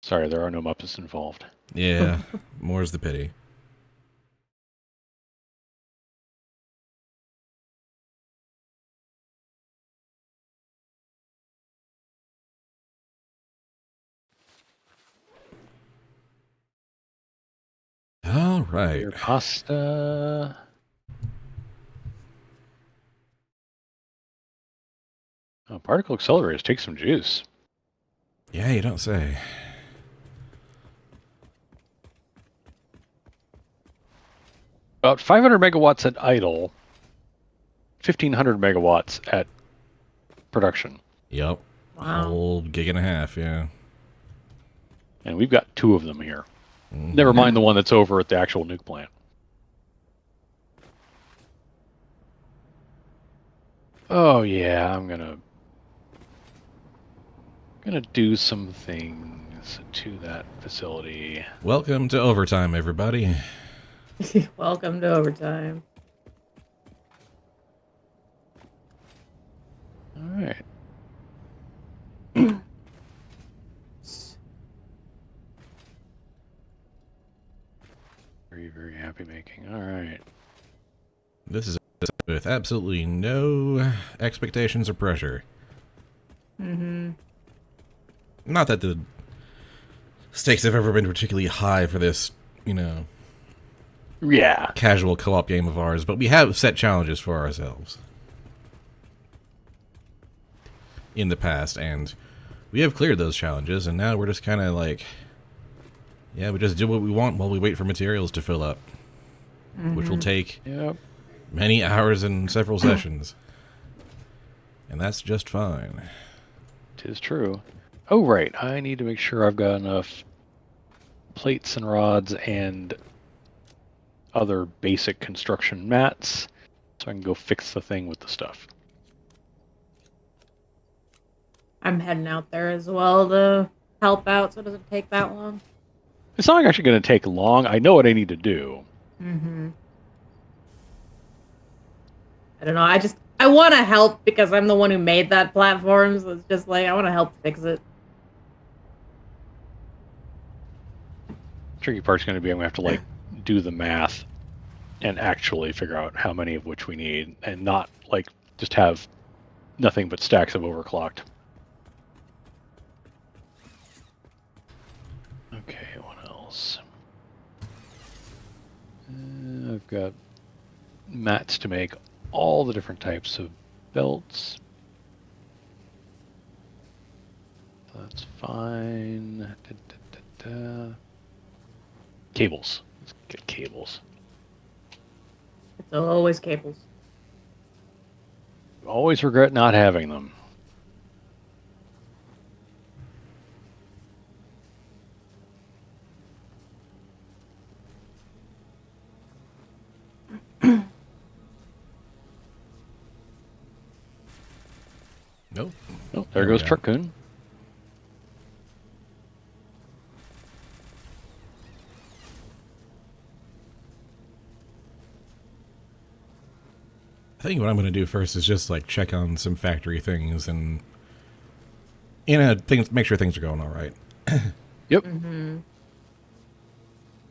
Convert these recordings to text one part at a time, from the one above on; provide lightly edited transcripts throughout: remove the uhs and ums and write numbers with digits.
Sorry, there are no Muppets involved. Yeah, more's the pity. All right. Your pasta. Oh, particle accelerators take some juice. Yeah, you don't say. About 500 megawatts at idle, 1,500 megawatts at production. Yep. Wow. Whole gig and a half, yeah. And we've got 2 of them here. Mm-hmm. Never mind the one that's over at the actual nuke plant. Oh yeah, I'm gonna do some things to that facility. Welcome to overtime, everybody. Welcome to overtime. All right. Very, very happy making. All right. This is with absolutely no expectations or pressure. Mm-hmm. Not that the stakes have ever been particularly high for this, Yeah. casual co-op game of ours, but we have set challenges for ourselves in the past, and we have cleared those challenges, and now we're just kind of like, yeah, we just do what we want while we wait for materials to fill up, which will take many hours and several sessions. And that's just fine. 'Tis true. Oh, right. I need to make sure I've got enough plates and rods and other basic construction mats so I can go fix the thing with the stuff. I'm heading out there as well to help out so it doesn't take that long. It's not actually going to take long. I know what I need to do. Mm-hmm. I don't know. I want to help because I'm the one who made that platform. So it's just like I want to help fix it. Tricky part's going to be I'm going to have to do the math and actually figure out how many of which we need and not just have nothing but stacks of overclocked. Okay, what else? I've got mats to make all the different types of belts. That's fine. Cables. Let's get cables. It's always cables. Always regret not having them. Nope. Oh, there goes Truckcoon. I think what I'm going to do first is just check on some factory things and make sure things are going all right. Yep. Mm-hmm.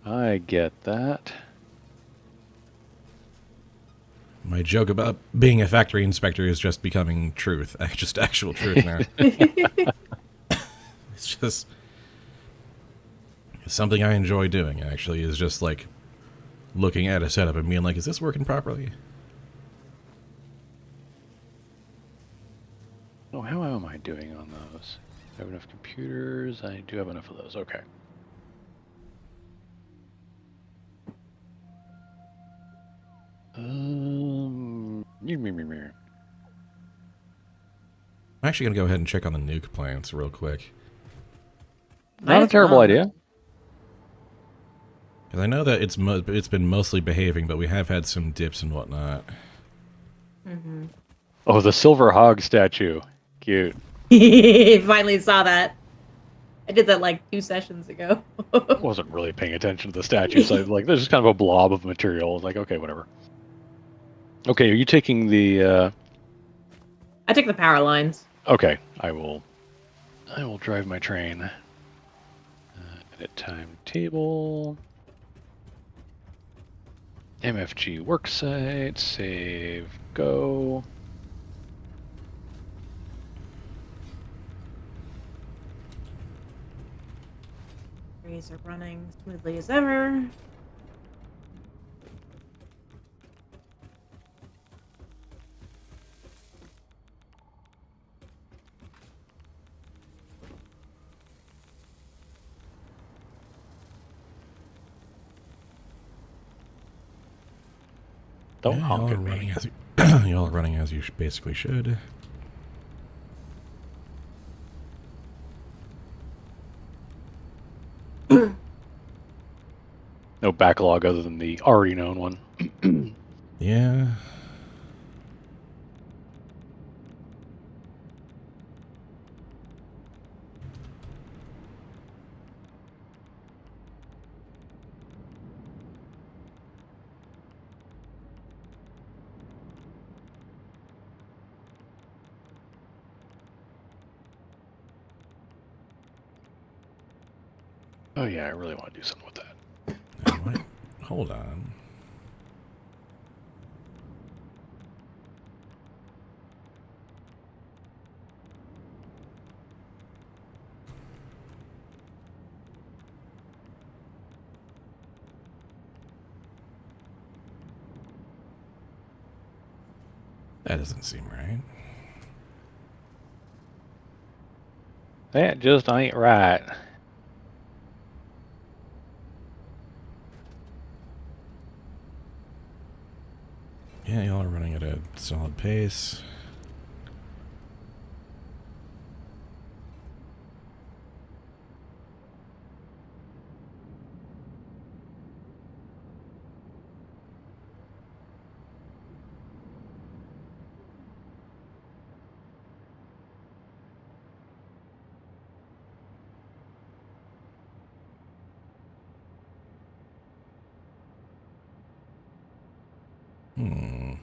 I get that. My joke about being a factory inspector is just becoming truth. Just actual truth now. It's just something I enjoy doing, actually, is just looking at a setup and being like, is this working properly? Oh, how am I doing on those? Do I have enough computers? I do have enough of those. Okay. I'm actually going to go ahead and check on the nuke plants real quick. Not a terrible idea. Because I know that it's been mostly behaving, but we have had some dips and whatnot. Mm-hmm. Oh, the silver hog statue. Cute. Finally saw that. I did that 2 sessions ago. Wasn't really paying attention to the statue, so there's just kind of a blob of material. Okay, whatever. Okay, are you taking the... I took the power lines. Okay, I will drive my train. Edit timetable. MFG worksite. Save. Go. Trees are running smoothly as ever. Don't Yeah, honk y'all are at me. running as you, y'all are running as you basically should. No backlog other than the already known one. Yeah. Oh yeah, I really want to do something with that. What? Hold on. That doesn't seem right. That just ain't right. Yeah, y'all are running at a solid pace. Hmm.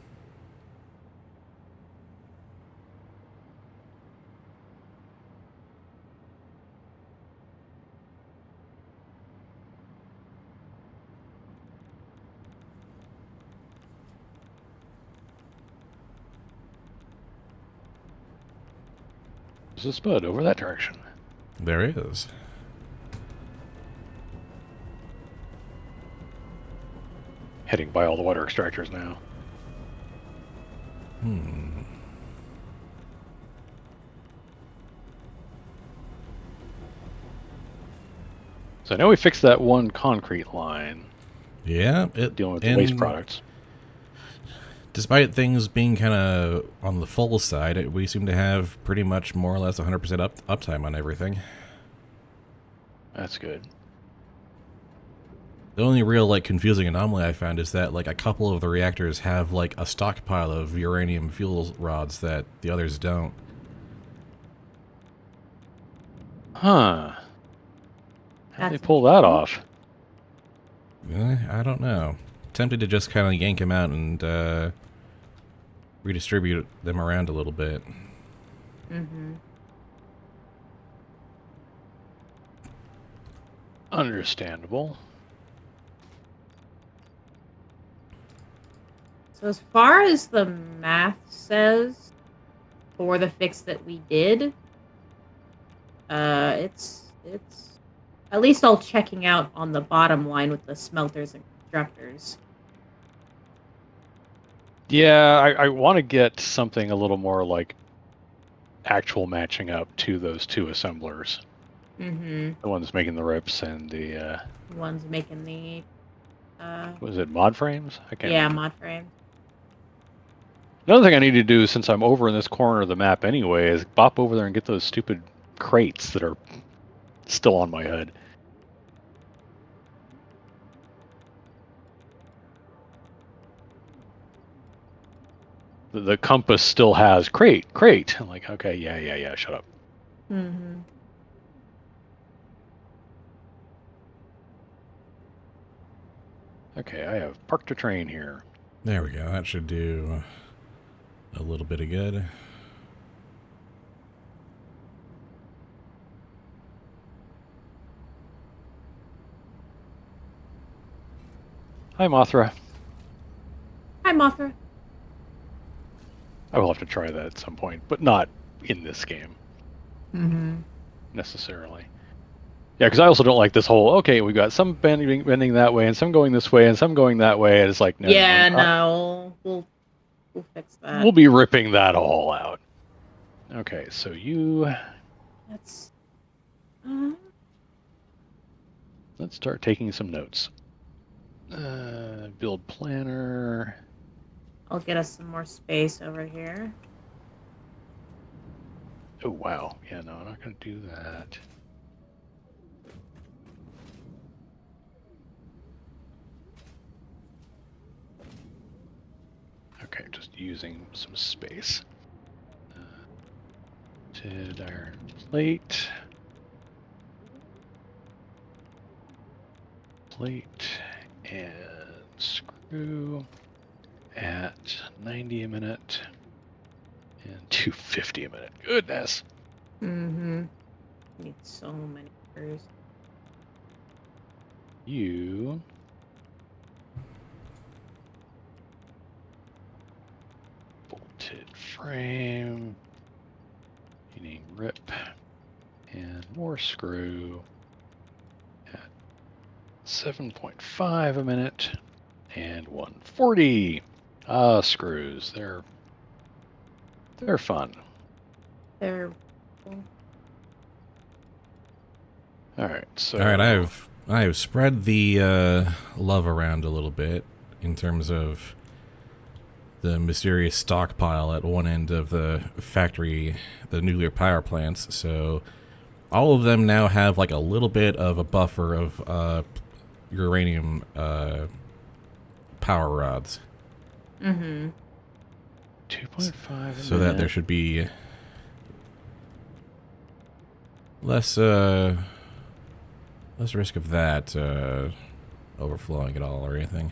There's a spud over that direction. There is. Heading by all the water extractors now. Hmm. So I know we fixed that one concrete line. Yeah, Dealing with the waste products. Despite things being kind of on the full side, we seem to have pretty much more or less 100% uptime on everything. That's good. The only real like confusing anomaly I found is that like a couple of the reactors have like a stockpile of uranium fuel rods that the others don't. Huh. How'd they That's pull that interesting. off? I don't know. Tempted to just kind of yank them out and redistribute them around a little bit. Mm-hmm. Understandable. So as far as the math says, for the fix that we did, it's at least all checking out on the bottom line with the smelters and constructors. Yeah, I want to get something a little more like actual matching up to those two assemblers. Mm-hmm. The ones making the rips and the The ones making the was it mod frames? I can't remember. mod frame. Another thing I need to do since I'm over in this corner of the map anyway is bop over there and get those stupid crates that are still on my head. The compass still has crate. I'm like, okay, yeah, shut up. Mm-hmm. Okay, I have parked a train here. There we go. That should do a little bit of good. Hi, Mothra. Hi, Mothra. I will have to try that at some point, but not in this game Mm-hmm. necessarily. Yeah, because I also don't like this whole, okay, we've got some bending that way, and some going this way, and some going that way, and it's like, no, Yeah, no. no. We'll fix that. We'll be ripping that all out. Okay, so you... That's... Let's start taking some notes. Build planner. I'll get us some more space over here. Oh, wow. Yeah, no, I'm not going to do that. Okay, just using some space. Tinted iron plate. Plate and screw at 90 a minute and 250 a minute. Goodness. Mm-hmm. Need so many screws. You bolted frame. You need rip and more screw at 7.5 a minute and 140. Screws. They're fun. They're cool. All right. So. All right, I have spread the love around a little bit in terms of the mysterious stockpile at one end of the factory, the nuclear power plants. So all of them now have like a little bit of a buffer of uranium power rods. Mm-hmm. 2.5 so that there should be less risk of that overflowing at all or anything.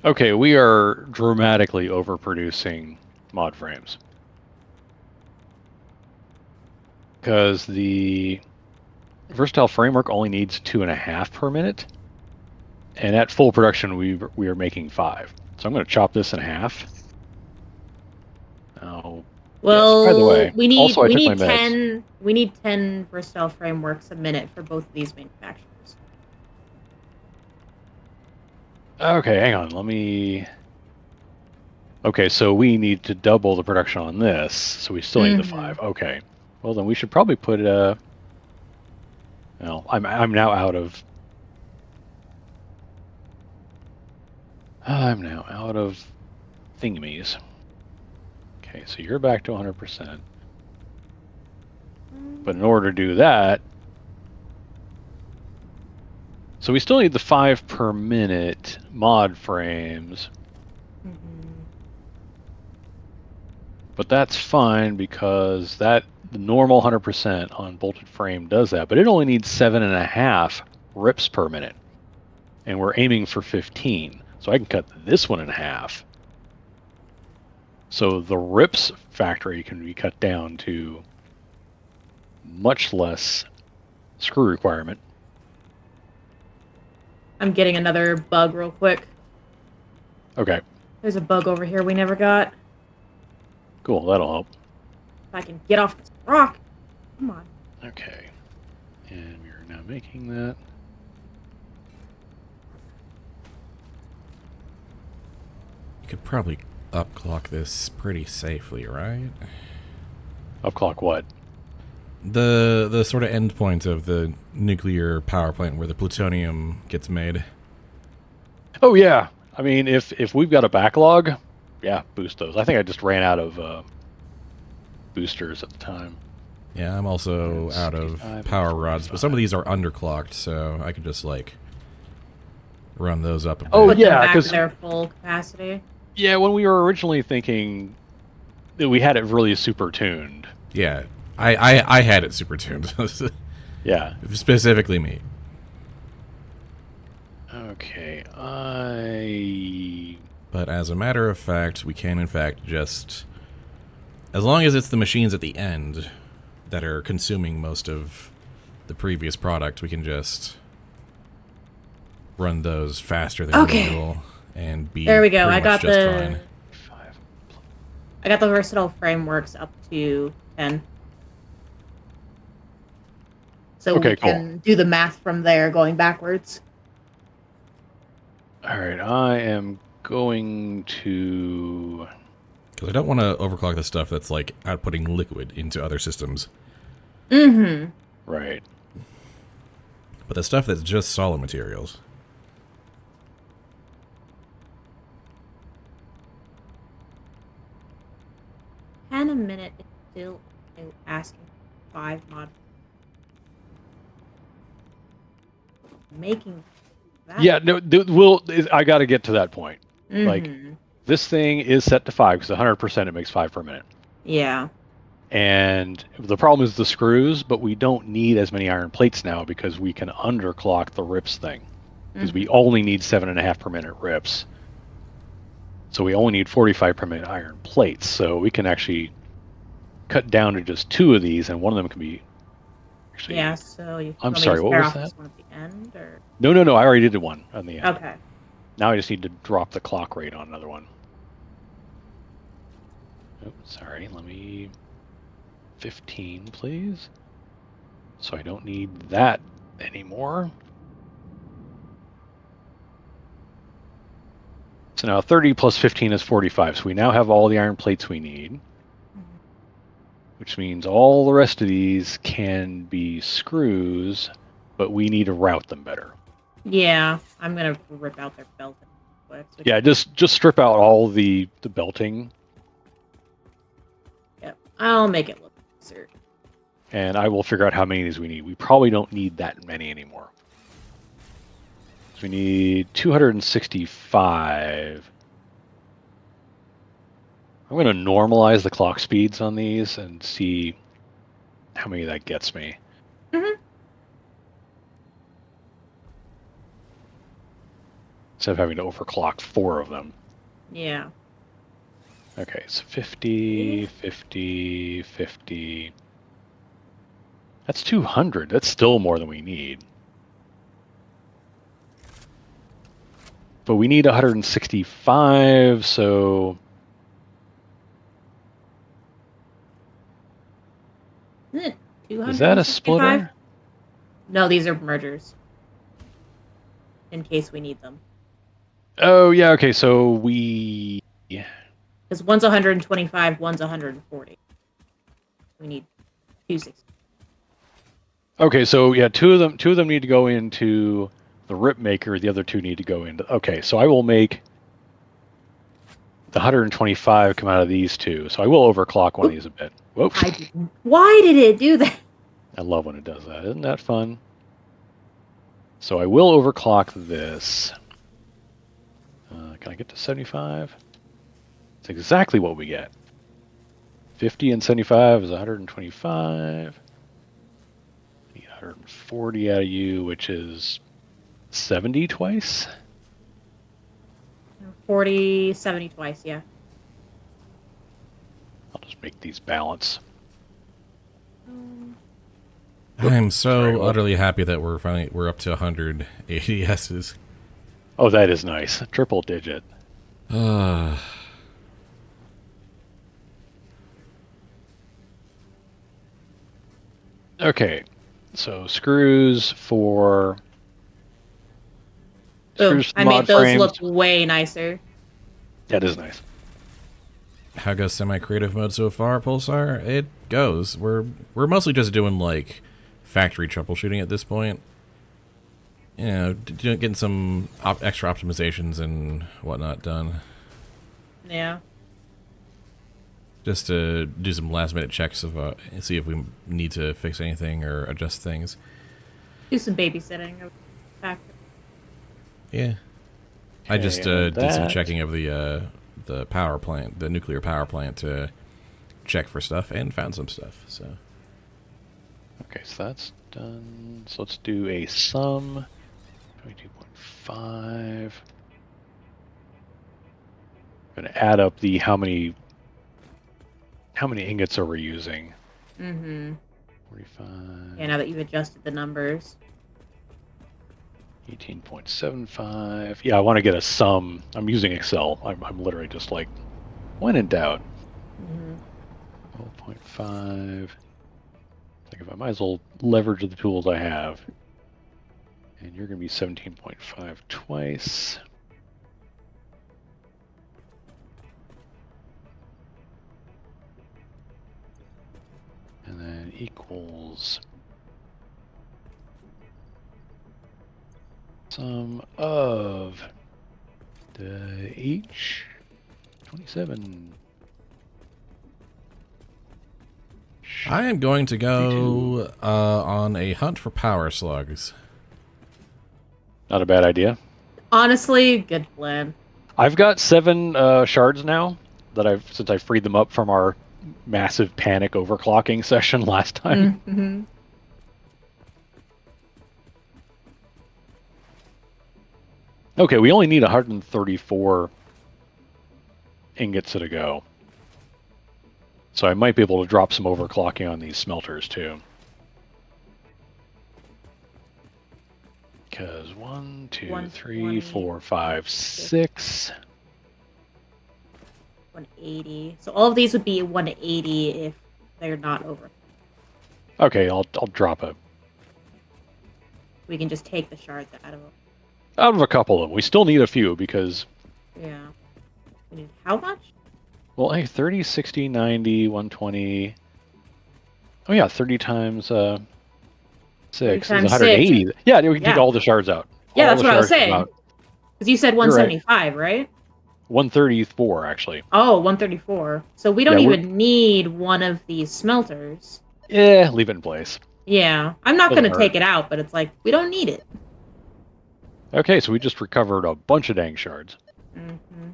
Okay, we are dramatically overproducing mod frames. Because the versatile framework only needs 2.5 per minute. And at full production, we are making 5. So I'm going to chop this in half. Oh, Well, yes, by the way, we need also I we took need my meds. 10 versatile frameworks a minute for both of these manufacturers. Okay, hang on. Let me... Okay, so we need to double the production on this. So we still need the 5. Okay. Well, then we should probably put... Well, I'm now out of... I'm now out of thingamies. Okay, so you're back to 100%. But in order to do that... So we still need the 5 per minute mod frames. But that's fine because the normal 100% on bolted frame does that, but it only needs 7.5 rips per minute. And we're aiming for 15. So I can cut this one in half. So the rips factory can be cut down to much less screw requirement. I'm getting another bug real quick. Okay. There's a bug over here we never got. Cool, that'll help. If I can get off this rock. Come on. Okay. And we're now making that. You could probably upclock this pretty safely, right? Upclock what? The sort of endpoint of the nuclear power plant where the plutonium gets made. Oh yeah. I mean, if we've got a backlog, yeah, boost those. I think I just ran out of boosters at the time. Yeah, I'm also out of power rods, but some of these are underclocked, so I could just like run those up a bit. Oh Put them yeah, back to because their full capacity. yeah, when we were originally thinking that we had it really super tuned. Yeah, I had it super tuned. Yeah. Specifically me. Okay, But as a matter of fact, we can in fact just... As long as it's the machines at the end that are consuming most of the previous product, we can just run those faster than Okay. usual and be There we go. pretty I much got just the fine. I got the versatile frameworks up to 10. So Okay, we can do the math from there going backwards. All right, I am going to... Because I don't want to overclock the stuff that's like outputting liquid into other systems. Mm-hmm. Right. But the stuff that's just solid materials. And a minute is still asking 5 mod. Making that. Yeah, no, I got to get to that point. Like, this thing is set to 5 because 100% it makes 5 per minute. Yeah. And the problem is the screws, but we don't need as many iron plates now because we can underclock the rips thing. Because we only need 7.5 per minute rips. So we only need 45 per minute iron plates. So we can actually cut down to just 2 of these, and one of them can be actually... Yeah, so you I'm want me sorry, to what stare was off that? this one at the end, or? No, I already did one on the end. Okay. Now I just need to drop the clock rate on another one. Oh, sorry, let me... 15, please. So I don't need that anymore. So now 30 plus 15 is 45. So we now have all the iron plates we need, which means all the rest of these can be screws, but we need to route them better. Yeah, I'm gonna rip out their belt. Yeah, just strip out all the belting. Yep, I'll make it look nicer. And I will figure out how many of these we need. We probably don't need that many anymore. So we need 265. I'm going to normalize the clock speeds on these and see how many that gets me. Instead of having to overclock 4 of them. Yeah. Okay, so 50, 50, 50. That's 200. That's still more than we need. But we need 165, so... Is that a splitter? No, these are mergers. In case we need them. Oh, yeah, okay, so we... Because one's 125, one's 140. We need 260. Okay, so yeah, two of them need to go into the rip maker, the other 2 need to go into... Okay, so I will make the 125 come out of these 2. So I will overclock one of these a bit. Whoa. Why did it do that? I love when it does that. Isn't that fun? So I will overclock this. Can I get to 75? It's exactly what we get. 50 and 75 is 125. Need 140 out of you, which is 70 twice? 40, 70 twice, yeah. I'll just make these balance. I'm so utterly happy that we're up to 100 ADSs. Oh, that is nice. Triple digit. Okay, so screws for... Boom. I made those look way nicer. That is nice. How goes semi-creative mode so far, Pulsar? It goes. We're mostly just doing, like, factory troubleshooting at this point. You know, getting some extra optimizations and whatnot done. Yeah. Just to do some last-minute checks of see if we need to fix anything or adjust things. Do some babysitting of factory. Yeah. I just did some checking of the power plant, the nuclear power plant, to check for stuff and found some stuff. So. Okay, so that's done. So let's do a sum. 22.5. I'm going to add up the how many ingots are we using. 45. Yeah, now that you've adjusted the numbers. 18.75. Yeah, I want to get a sum. I'm using Excel. I'm literally just like, when in doubt. 12.5. Like if I might as well leverage the tools I have. And you're going to be 17.5 twice. And then equals sum of the each 27. I am going to go on a hunt for power slugs. Not a bad idea. Honestly, good plan. I've got 7 shards now that since I freed them up from our massive panic overclocking session last time. Mm-hmm. Okay, we only need 134 ingots to go. So I might be able to drop some overclocking on these smelters too. Because 1, 2, 3, 4, 5, 6. 180. So all of these would be 180 if they're not over. Okay, I'll drop a We can just take the shards out of them. out of a couple of them. We still need a few because Yeah. We need how much? well, hey, 30, 60, 90, 120. Oh yeah, 30 times 6 is times 180. 6. Yeah, we can Yeah. take all the shards out. Yeah, All that's the what I was shards saying. out. Because you said You're right. 175, right? 134 actually. Oh, 134. So we don't even need one of these smelters. Yeah, leave it in place. Yeah. I'm not Doesn't going to hurt. take it out, but it's like, we don't need it. Okay, so we just recovered a bunch of dang shards. Mm-hmm.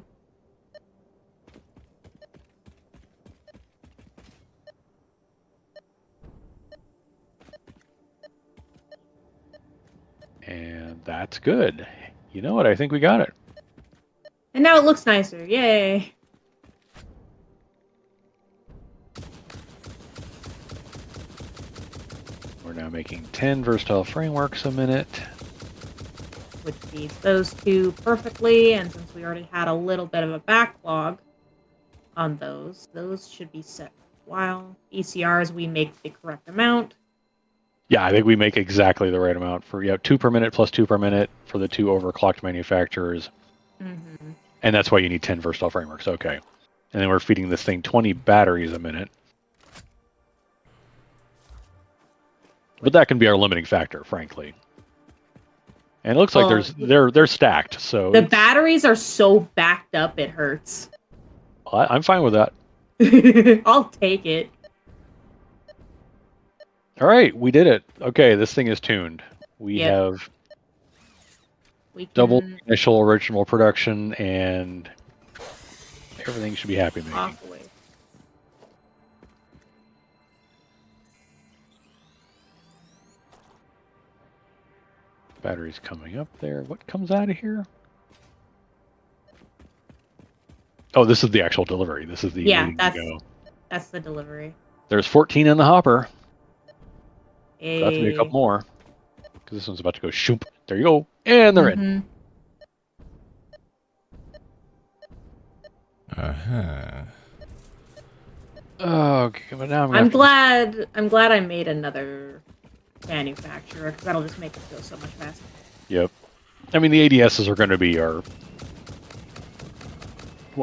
And that's good. You know what? I think we got it. And now it looks nicer. Yay. We're now making 10 versatile frameworks a minute. Which feeds those two perfectly. And since we already had a little bit of a backlog on those should be set for a while. ECRs, we make the correct amount. Yeah, I think we make exactly the right amount for 2 per minute plus 2 per minute for the 2 overclocked manufacturers. Mm-hmm. And that's why you need 10 versatile frameworks. Okay. And then we're feeding this thing 20 batteries a minute. But that can be our limiting factor, frankly. And it looks like they're stacked. So the batteries are so backed up it hurts. I'm fine with that. I'll take it. All right, we did it. Okay, this thing is tuned. We have double initial original production, and everything should be happy making. Battery's coming up there. What comes out of here? Oh, this is the actual delivery. This is the that's the delivery. There's 14 in the hopper. Hey. About to be a couple more. Because this one's about to go shoop. There you go. And they're in. Uh-huh. Oh, okay, but now I'm glad I made another manufacturer, because that'll just make it go so much faster. Yep. I mean, the ADSs are going to be what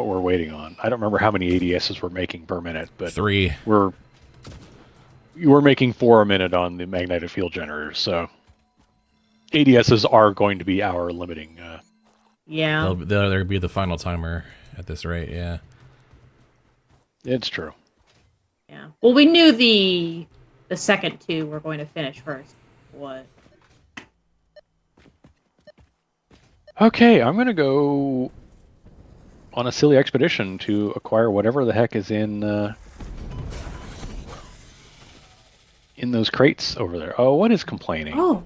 we're waiting on. I don't remember how many ADSs we're making per minute, but 3. We're making 4 a minute on the magnetic field generators, so ADSs are going to be our limiting. They'll be the final timer at this rate. Yeah, it's true. Yeah. Well, we knew the second 2 were going to finish first. What? Okay, I'm going to go on a silly expedition to acquire whatever the heck is in those crates over there. Oh, what is complaining? Oh.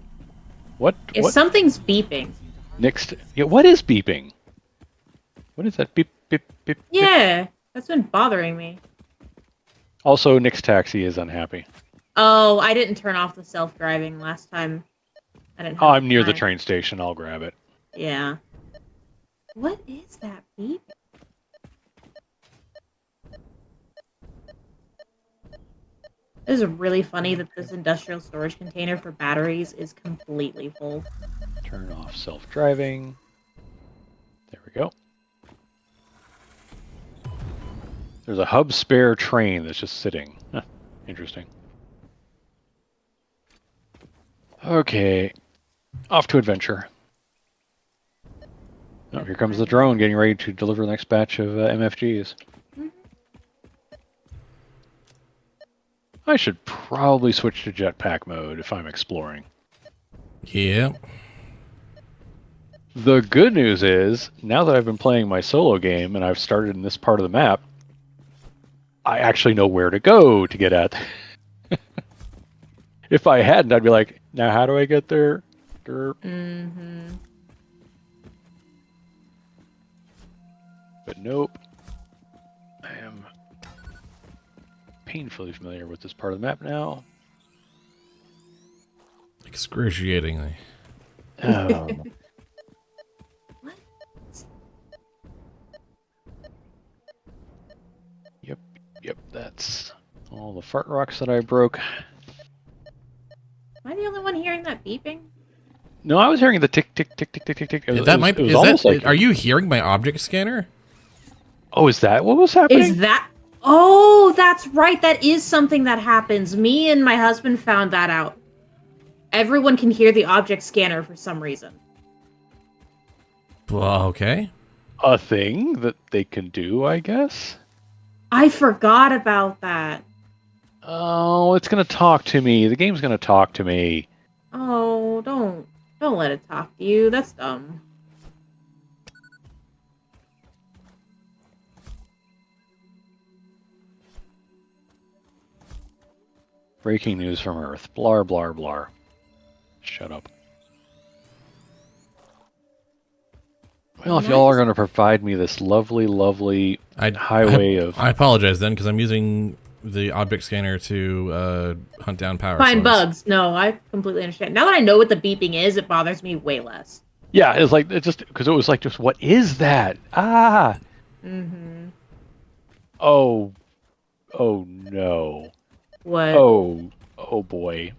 What? Something's beeping. Next. Yeah, what is beeping? What is that? Beep, beep, beep. Yeah, that's been bothering me. Also, Nick's taxi is unhappy. Oh, I didn't turn off the self-driving last time. I didn't Oh, have I'm near the time. train station. I'll grab it. Yeah. What is that beep? It is really funny that this industrial storage container for batteries is completely full. Turn off self-driving. There we go. There's a hub spare train that's just sitting. Huh, interesting. Okay, off to adventure. Oh, here comes the drone getting ready to deliver the next batch of MFGs. Mhm. I should probably switch to jetpack mode if I'm exploring. Yeah. The good news is, now that I've been playing my solo game and I've started in this part of the map, I actually know where to go to get at. If I hadn't, I'd be like, now how do I get there? Derp. Mm-hmm. But nope. I am painfully familiar with this part of the map now. Excruciatingly. Oh. What? Yep, that's all the fart rocks that I broke. Am I the only one hearing that beeping? No, I was hearing the tick, tick, tick, tick, tick, tick, tick. It was Is almost that? like... Are you hearing my object scanner? Oh, is that what was happening? Is that? Oh, that's right. That is something that happens. Me and my husband found that out. Everyone can hear the object scanner for some reason. Well, okay. A thing that they can do, I guess? I forgot about that. Oh, it's going to talk to me. The game's going to talk to me. Oh, don't let it talk to you. That's dumb. Breaking news from Earth. Blar, blar, blar. Shut up. Well, if y'all are going to provide me this lovely, lovely highway of... I apologize then, because I'm using the object scanner to hunt down power Find source. bugs. No, I completely understand. Now that I know what the beeping is, it bothers me way less. Yeah, it's like, it's just, because it was like, just, what is that? Ah! Mm-hmm. Oh no. What? Oh boy.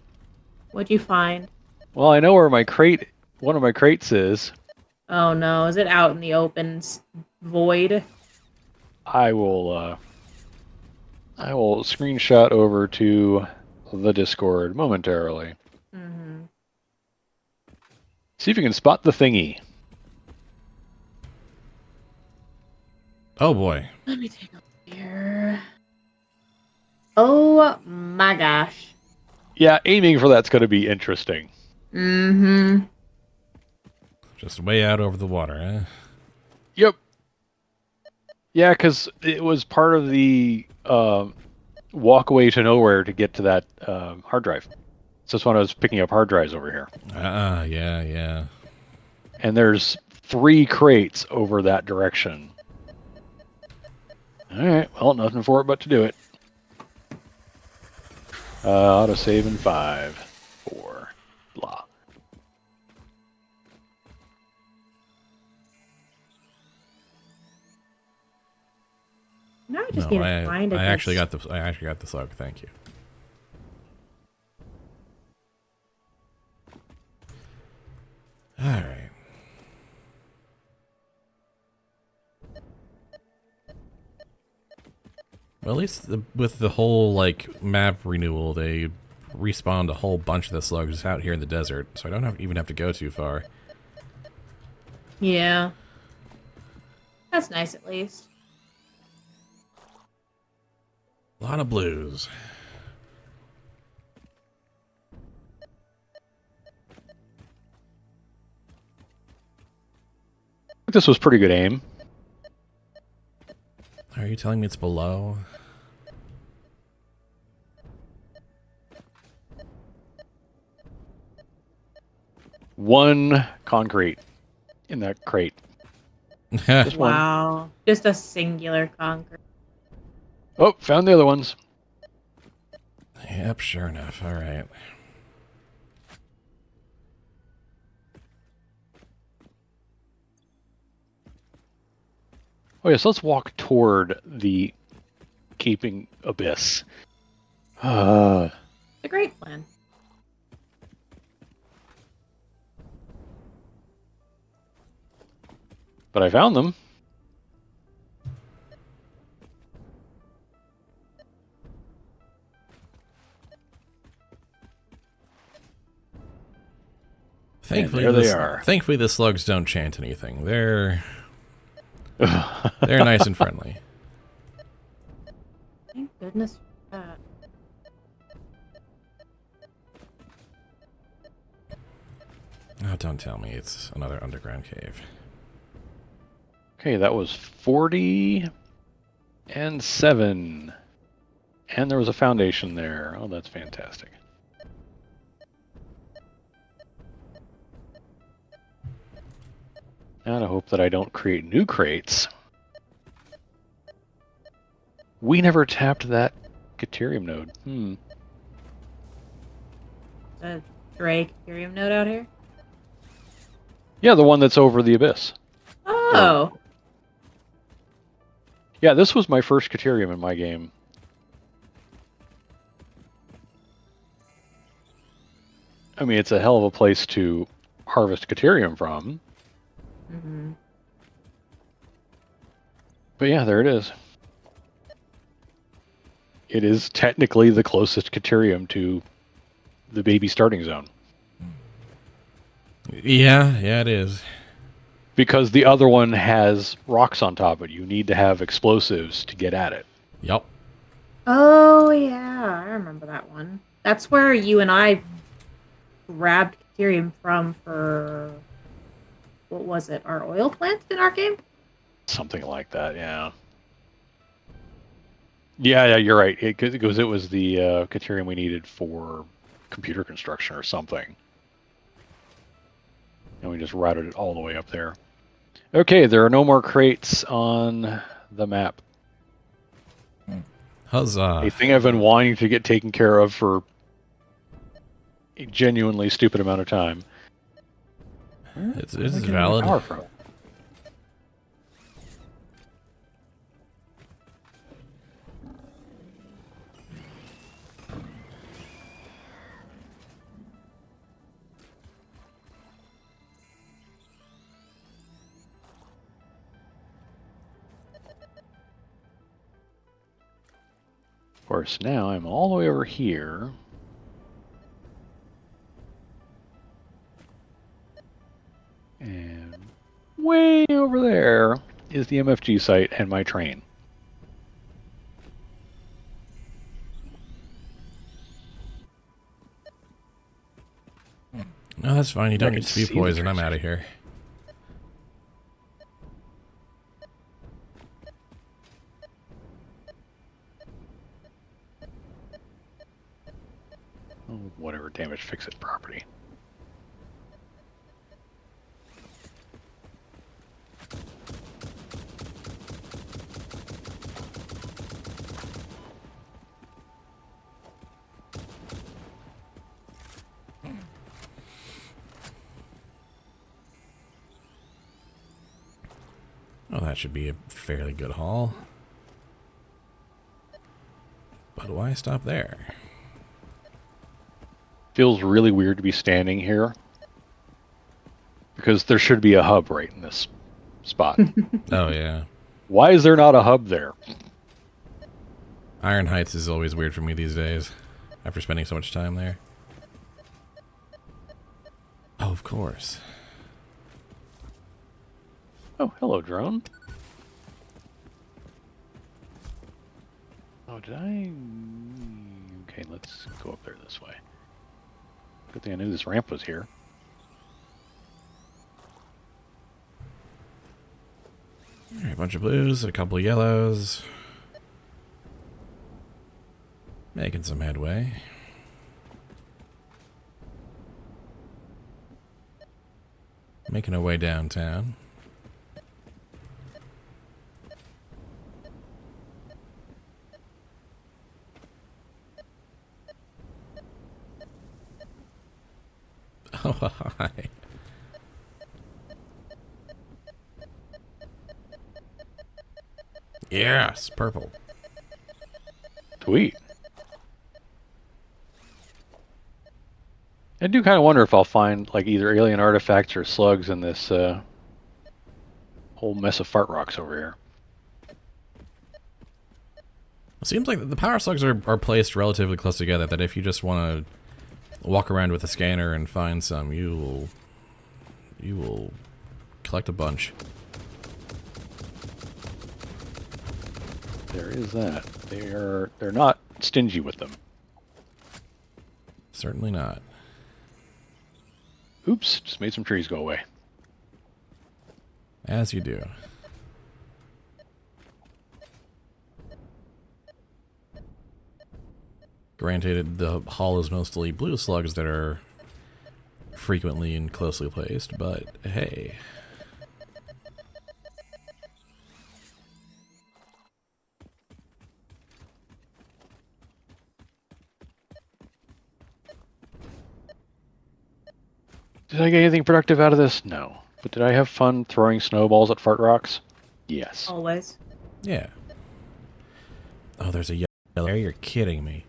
What'd you find? Well, I know where my crate, one of my crates is. Oh no, is it out in the open void? I will screenshot over to the Discord momentarily. Mm-hmm. See if you can spot the thingy. Oh boy. Let me take a look here. Oh my gosh. Yeah, aiming for that's going to be interesting. Mm-hmm. Just way out over the water, eh? Yep. Yeah, because it was part of the walk away to nowhere to get to that hard drive. So that's when I was picking up hard drives over here. Yeah. And there's 3 crates over that direction. Alright, well, nothing for it but to do it. Autosave in 5, 4, blah. Now I just No, need to find it. I actually got the slug. Thank you. All right. Well, at least with the whole like map renewal, they respawned a whole bunch of the slugs out here in the desert, so I don't even have to go too far. Yeah. That's nice at least. A lot of blues. This was pretty good aim. Are you telling me it's below? One concrete in that crate. Just one. Wow. Just a singular concrete. Oh, found the other ones. Yep, sure enough. All right. Oh yes, let's walk toward the gaping abyss. It's a great plan. But I found them. Thankfully, there they are. Thankfully, the slugs don't chant anything. They're nice and friendly. Thank goodness for that. Oh, don't tell me it's another underground cave. Okay, that was 40 and 7. And there was a foundation there. Oh, that's fantastic. And I hope that I don't create new crates. We never tapped that Caterium node. A Drake Ethereum node out here? Yeah, the one that's over the abyss. Oh! Yeah, this was my first Caterium in my game. I mean, it's a hell of a place to harvest Caterium from. Mm-hmm. But yeah, there it is. It is technically the closest Caterium to the baby starting zone. Yeah, it is. Because the other one has rocks on top of it. You need to have explosives to get at it. Yup. Oh, yeah, I remember that one. That's where you and I grabbed Ethereum from for, what was it, our oil plant in our game? Something like that, yeah. Yeah, you're right. It was the Caterium we needed for computer construction or something. And we just routed it all the way up there. Okay, there are no more crates on the map. Huzzah. A thing I've been wanting to get taken care of for a genuinely stupid amount of time. It's Where am I getting my valid. power from? Of course, now I'm all the way over here. And way over there is the MFG site and my train. No, that's fine. You don't I need can to be see the poisoned. I'm train out of here. Oh, whatever, damage fix it property. Oh, that should be a fairly good haul. But why stop there? Feels really weird to be standing here because there should be a hub right in this spot. Oh, yeah. Why is there not a hub there? Iron Heights is always weird for me these days, after spending so much time there. Oh, of course. Oh, hello, drone. Oh, did I? Okay, let's go up there this way. Good thing I knew this ramp was here. Alright, a bunch of blues, a couple of yellows. Making some headway. Making our way downtown. Oh, hi. I Yes, purple. Sweet. I do kind of wonder if I'll find like either alien artifacts or slugs in this whole mess of fart rocks over here. It seems like the power slugs are placed relatively close together, that if you just want to walk around with a scanner and find some, you will collect a bunch. There is that. They're not stingy with them. Certainly not. Oops, just made some trees go away. As you do. Granted, the hull is mostly blue slugs that are frequently and closely placed, but hey. Did I get anything productive out of this? No. But did I have fun throwing snowballs at fart rocks? Yes. Always. Yeah. Oh, there's a yellow there. You're kidding me.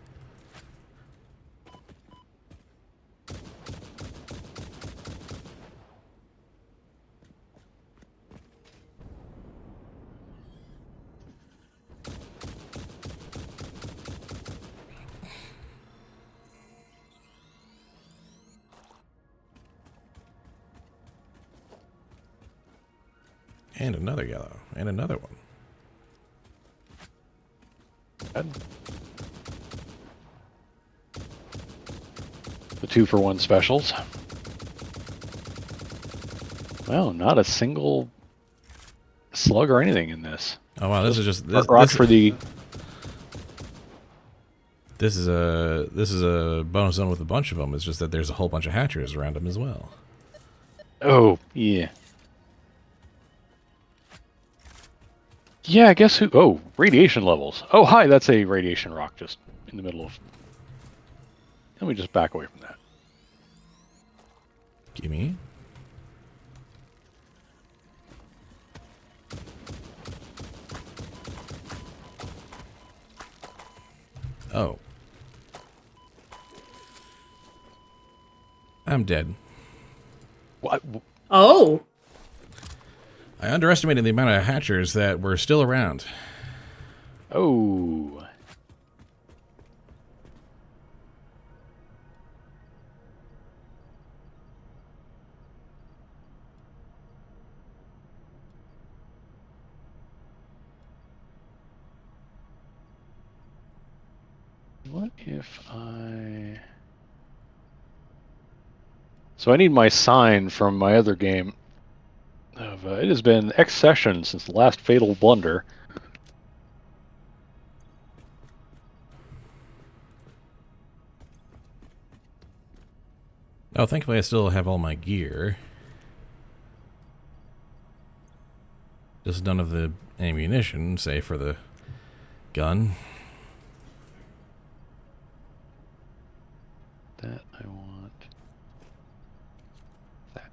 And another yellow. And another one. Good. The 2-for-1 specials. Well, not a single slug or anything in this. Oh wow, this is just Fart rock for the. This is a bonus zone with a bunch of them. It's just that there's a whole bunch of hatchers around them as well. Oh yeah. Yeah, guess who? Oh, radiation levels. Oh, hi, that's a radiation rock just in the middle of. Let me just back away from that. Gimme. Oh. I'm dead. What? Oh. I underestimated the amount of hatchers that were still around. Oh. What if I... So I need my sign from my other game. It has been X sessions since the last fatal blunder. Oh, thankfully I still have all my gear. Just none of the ammunition, say for the gun. That I want. That.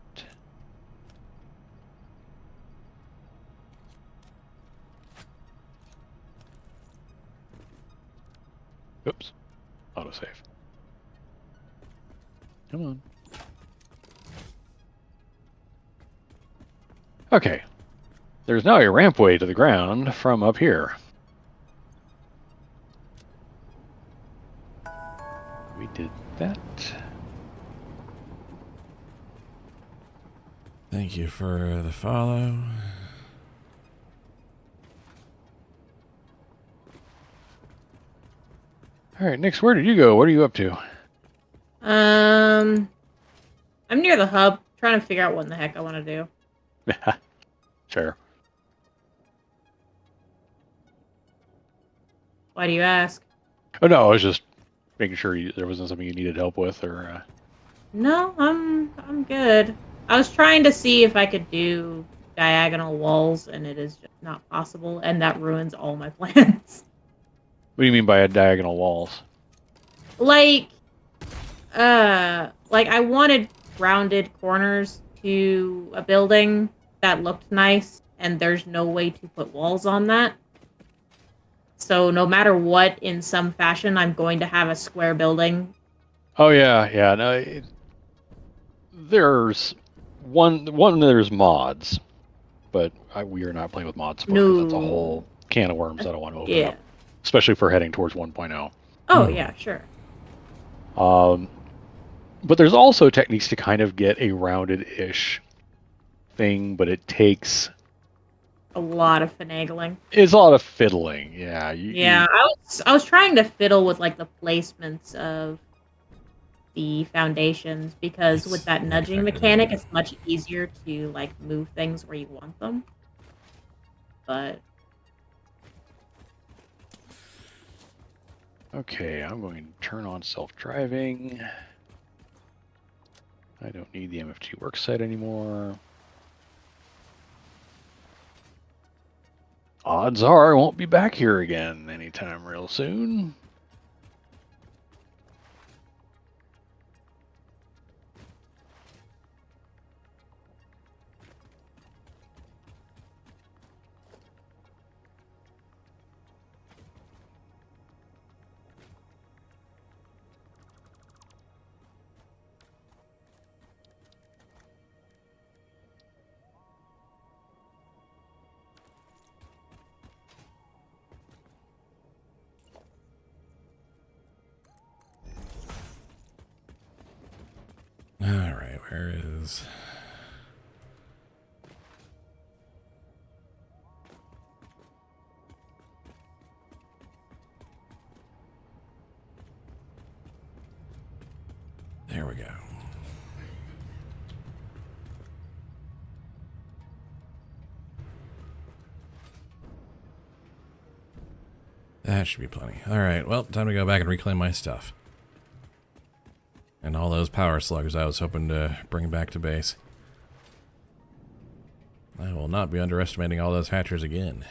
Oops. Autosave. Come on. Okay. There's now a rampway to the ground from up here. We did that. Thank you for the follow. All right, Nix, where did you go? What are you up to? I'm near the hub, trying to figure out what in the heck I want to do. Sure. Why do you ask? Oh no, I was just making sure there wasn't something you needed help with, or. No, I'm good. I was trying to see if I could do diagonal walls, and it is just not possible, and that ruins all my plans. What do you mean by diagonal walls? Like I wanted rounded corners to a building that looked nice, and there's no way to put walls on that. So no matter what, in some fashion, I'm going to have a square building. Oh yeah. No, there's there's mods, but we are not playing with mod support because that's a No. whole can of worms I don't want to open Yeah. up, especially for heading towards 1.0. Oh, yeah, sure. But there's also techniques to kind of get a rounded-ish thing, but it takes A lot of finagling. it's a lot of fiddling. Yeah, Yeah, I was trying to fiddle with like the placements of the foundations because with It's that not nudging effective mechanic, anymore. it's much easier to like move things where you want them. But Okay, I'm going to turn on self-driving. I don't need the MFT worksite anymore. Odds are I won't be back here again anytime real soon. Alright, where is... There we go. That should be plenty. Alright, well, time to go back and reclaim my stuff. And all those power slugs I was hoping to bring back to base. I will not be underestimating all those hatchers again.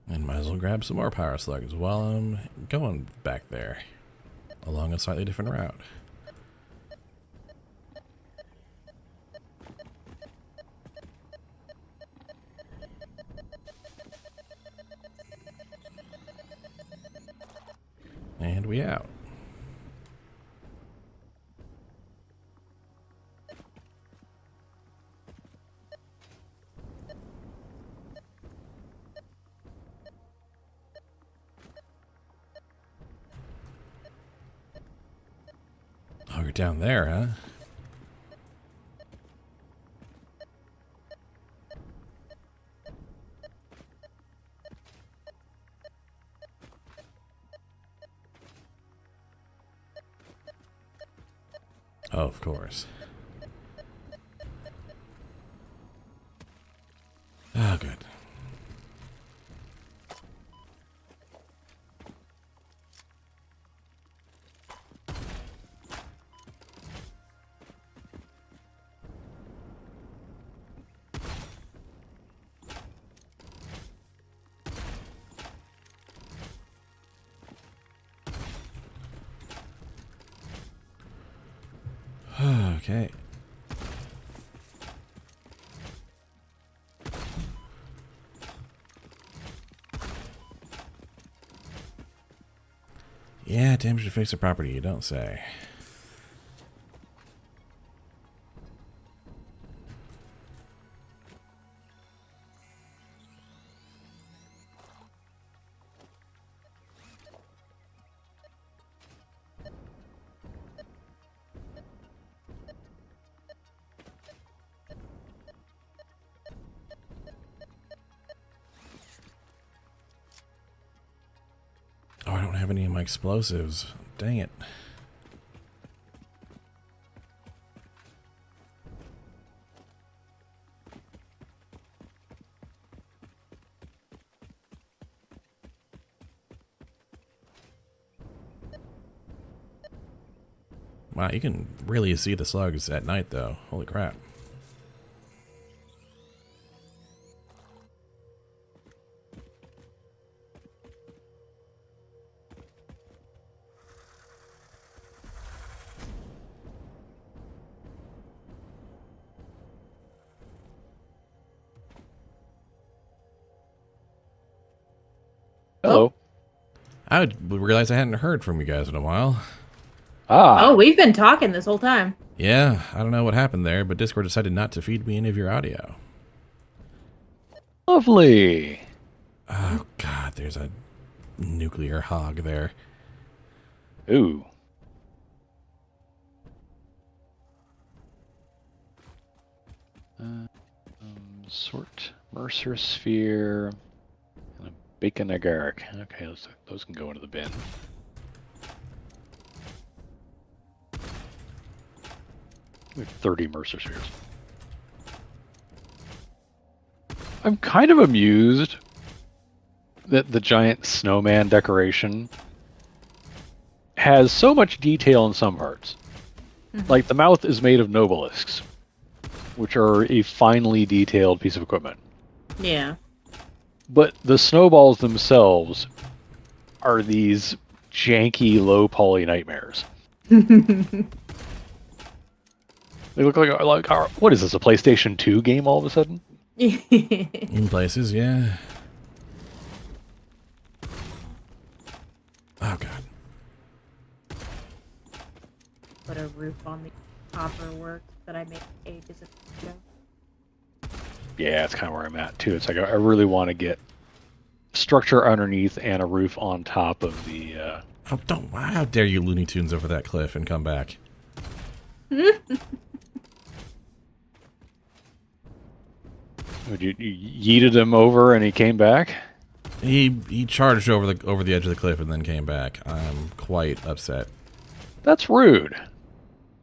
And might as well grab some more power slugs while I'm going back there. Along a slightly different route. And we out. Oh, you're down there, huh? Oh, of course. Oh, good. Okay. Yeah, damage to fix a property, you don't say. Oh, I don't have any of my explosives. Dang it. Wow, you can really see the slugs at night, though. Holy crap. Hello. I would realize I hadn't heard from you guys in a while. Ah. Oh, we've been talking this whole time. Yeah, I don't know what happened there, but Discord decided not to feed me any of your audio. Lovely. Oh, God, there's a nuclear hog there. Ooh. Sort Mercer Sphere and a Bacon Agaric. Okay, those can go into the bin. We have 30 Mercer Spheres. I'm kind of amused that the giant snowman decoration has so much detail in some parts. Like the mouth is made of nobelisks, which are a finely detailed piece of equipment. Yeah. But the snowballs themselves are these janky, low poly nightmares. They look like what is this, a PlayStation 2 game all of a sudden? In places, yeah. Oh, God. Put a roof on the copper work that I made ages ago. Yeah, it's kind of where I'm at too. It's like I really want to get structure underneath and a roof on top of the. Oh, don't! How dare you Looney Tunes over that cliff and come back? Would you yeeted him over and he came back? He charged over the edge of the cliff and then came back. I'm quite upset. That's rude.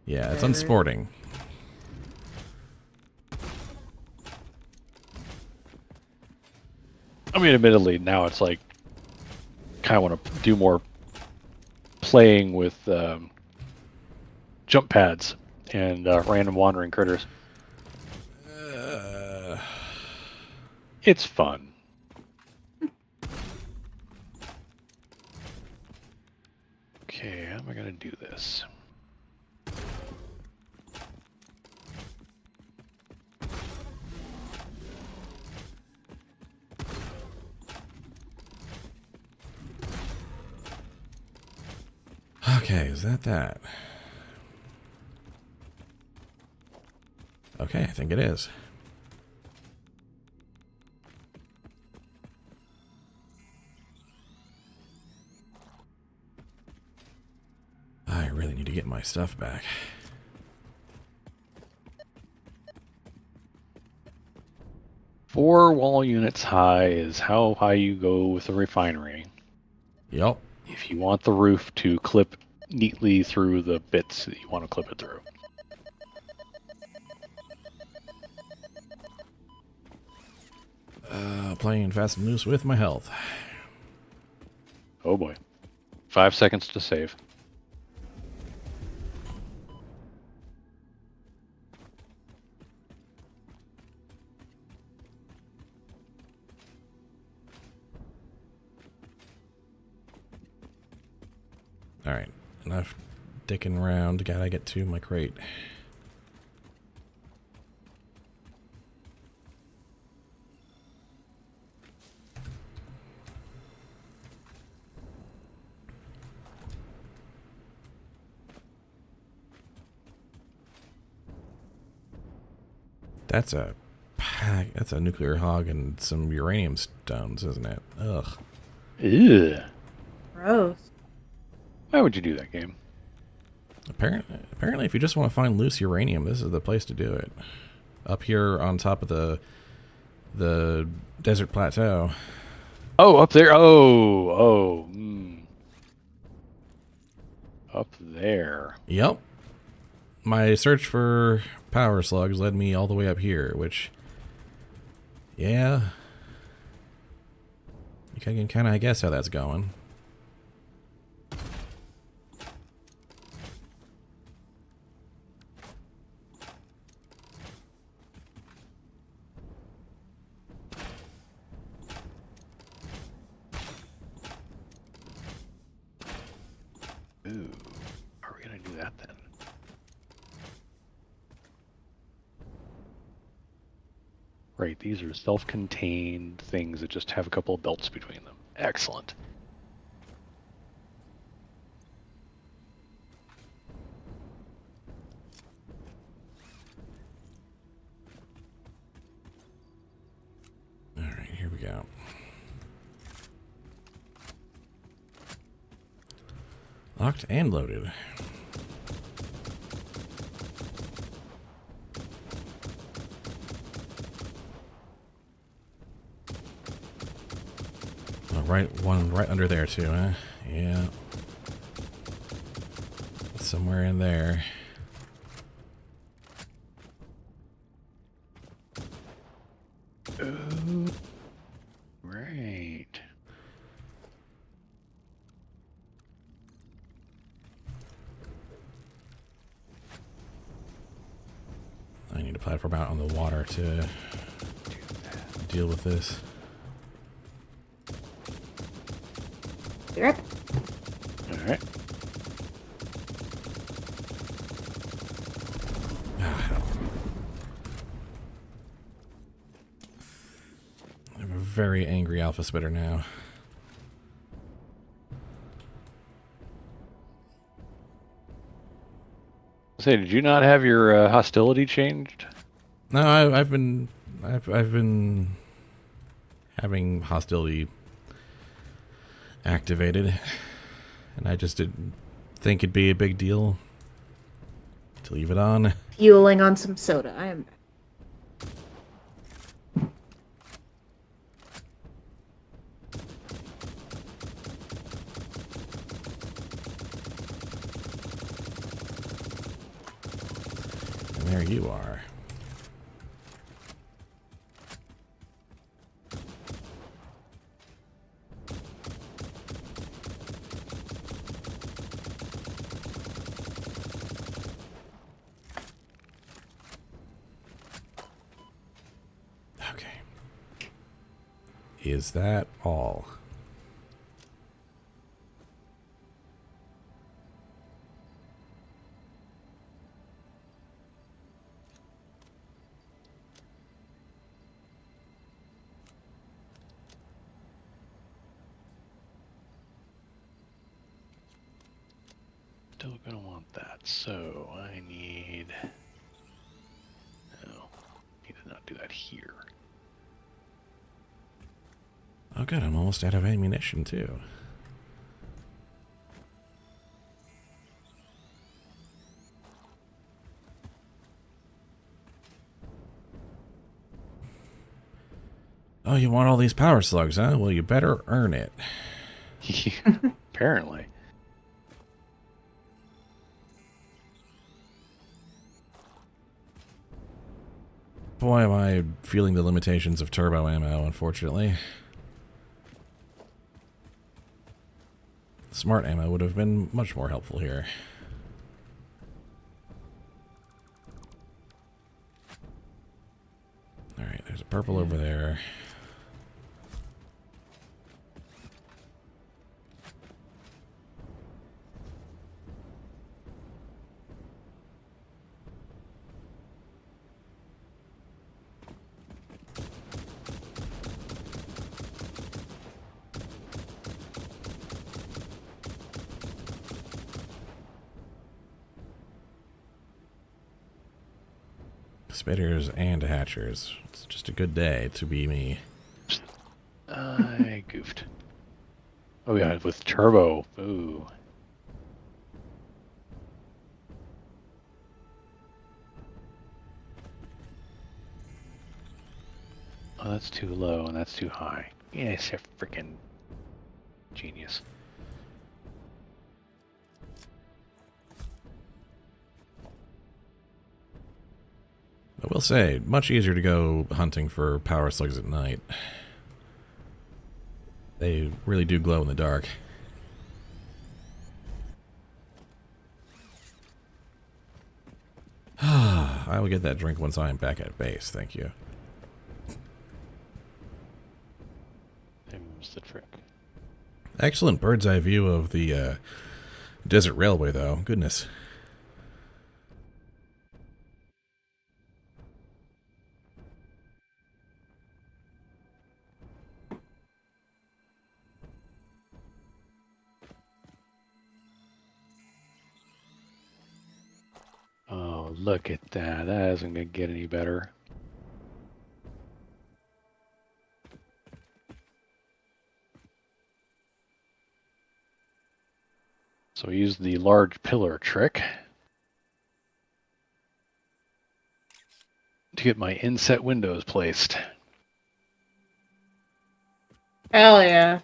Yeah, it's unsporting. I mean, admittedly, now it's like kind of want to do more playing with jump pads and random wandering critters. It's fun. Okay, how am I going to do this? Okay, is that? Okay, I think it is. I really need to get my stuff back. Four wall units high is how high you go with the refinery. Yup. If you want the roof to clip neatly through the bits that you want to clip it through. Playing fast and loose with my health. Oh boy. 5 seconds to save. Alright, enough dicking around. Gotta get to my crate. That's a nuclear hog and some uranium stones, isn't it? Ugh. Ew. Gross. Why would you do that, game? Apparently, if you just want to find loose uranium, this is the place to do it. Up here on top of the desert plateau. Oh, up there. Oh. Up there. Yep. My search for power slugs led me all the way up here, which, yeah, you can kind of guess how that's going. Right, these are self-contained things that just have a couple of belts between them. Excellent. Alright, here we go. Locked and loaded. Oh, one right under there too, huh? Yeah. Somewhere in there. Oh, right. I need a platform out on the water to deal with this. Yep. All right. Ah, hell. I have a very angry alpha spitter now. Say, did you not have your hostility changed? No, I've been having hostility activated, and I just didn't think it'd be a big deal to leave it on. Fueling on some soda. I am. And there you are. Okay. Is that all? Still gonna want that, so I need... No, need to not do that here. Oh good, I'm almost out of ammunition too. Oh, you want all these power slugs, huh? Well, you better earn it. Apparently. Boy, am I feeling the limitations of turbo ammo, unfortunately. Smart ammo would have been much more helpful here. Alright, there's a purple over there. Spitters and hatchers. It's just a good day to be me. I goofed. Oh yeah, with turbo. Ooh. Oh, that's too low and that's too high. Yes, a freaking genius. I will say, much easier to go hunting for power slugs at night. They really do glow in the dark. I will get that drink once I am back at base, thank you. There's the trick. Excellent bird's eye view of the desert railway, though. Goodness. look at that. That isn't going to get any better. So we use the large pillar trick to get my inset windows placed. Hell yeah.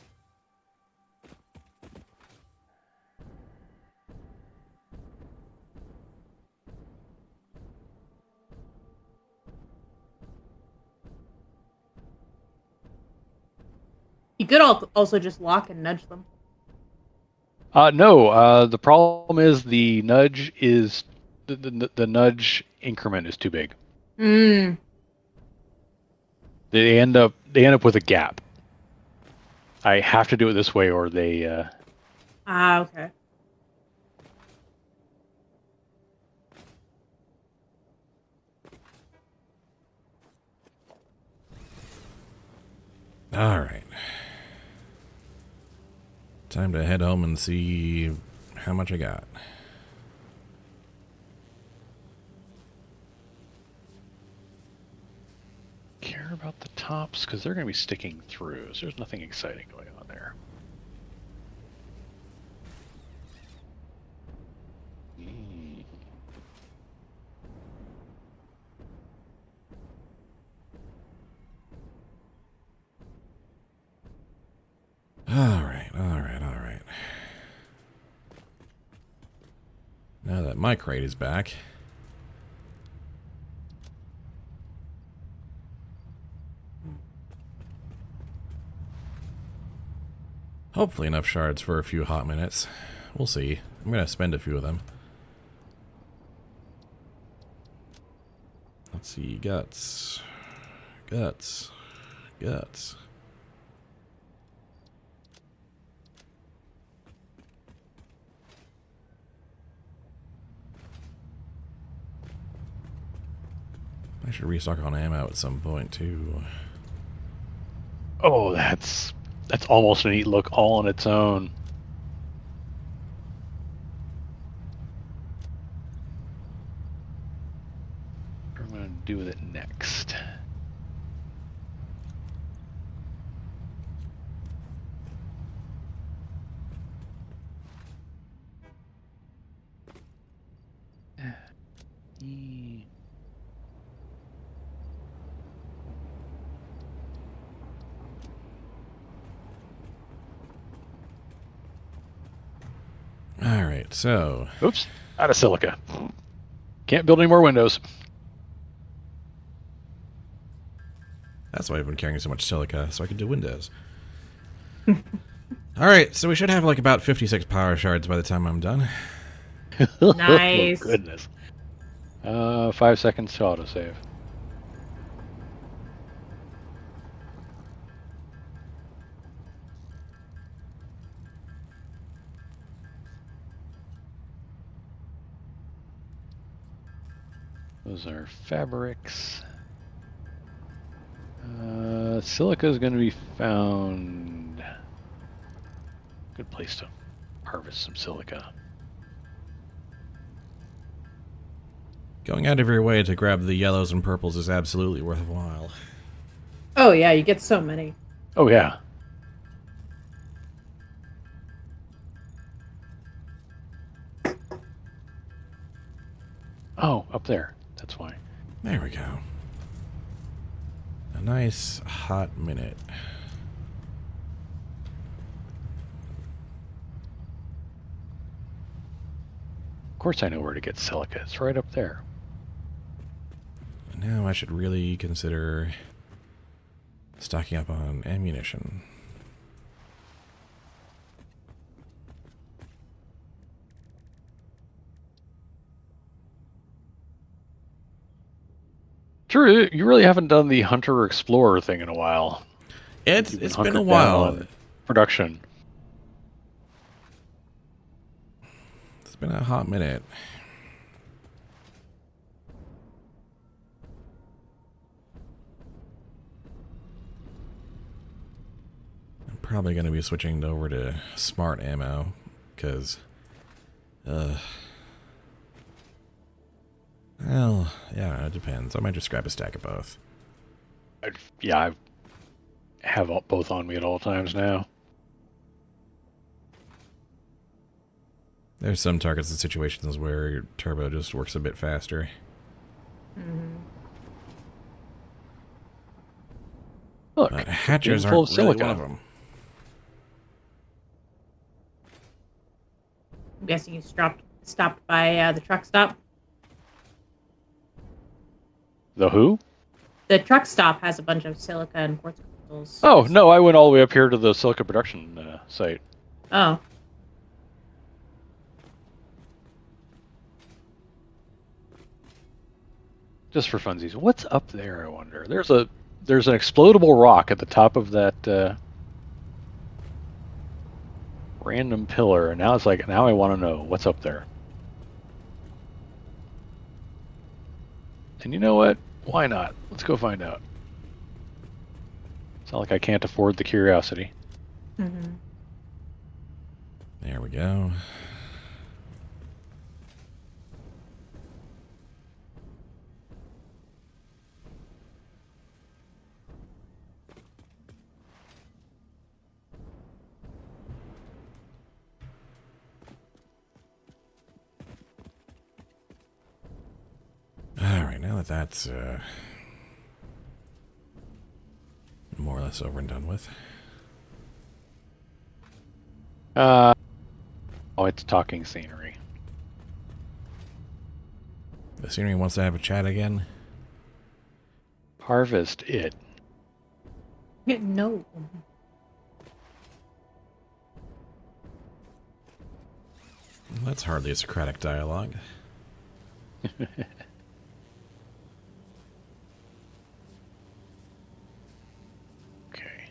You could also just lock and nudge them. No, the problem is the nudge is the nudge increment is too big. Mm. They end up with a gap. I have to do it this way, or they. Okay. All right. Time to head home and see how much I got. Care about the tops because they're going to be sticking through, so there's nothing exciting going on there. All right, all right, all right. Now that my crate is back, hopefully enough shards for a few hot minutes. We'll see. I'm going to spend a few of them. Let's see. Guts. Guts. Guts. I should restock on ammo at some point, too. Oh, that's almost a neat look all on its own. What am I going to do with it next? Alright, so... Oops, out of silica. Can't build any more windows. That's why I've been carrying so much silica, so I can do windows. Alright, so we should have like about 56 power shards by the time I'm done. Nice. Oh, goodness. 5 seconds to autosave. Those are fabrics. Silica is going to be found. Good place to harvest some silica. Going out of your way to grab the yellows and purples is absolutely worthwhile. Oh yeah, you get so many. Oh, yeah. Oh, up there. That's why. There we go. A nice hot minute. Of course I know where to get silica. It's right up there. Now I should really consider stocking up on ammunition. True, you really haven't done the hunter explorer thing in a while. It's You've been a hunkered down while. on production. It's been a hot minute. I'm probably going to be switching over to smart ammo because I Well, yeah, it depends. I might just grab a stack of both. Yeah, I have both on me at all times now. There's some targets and situations where your turbo just works a bit faster. Look, But it's a bin hatchers full aren't of really silica. one of them. I'm guessing you stopped by the truck stop. The who? The truck stop has a bunch of silica and quartz crystals. Oh, no, I went all the way up here to the silica production site. Oh. Just for funsies. What's up there, I wonder? There's an explodable rock at the top of that random pillar, and now it's like, now I want to know what's up there. And you know what? Why not? Let's go find out. It's not like I can't afford the curiosity. Mm-hmm. There we go. Alright, now that that's more or less over and done with. Oh, it's talking scenery. The scenery wants to have a chat again. Harvest it. No. That's hardly a Socratic dialogue. Okay.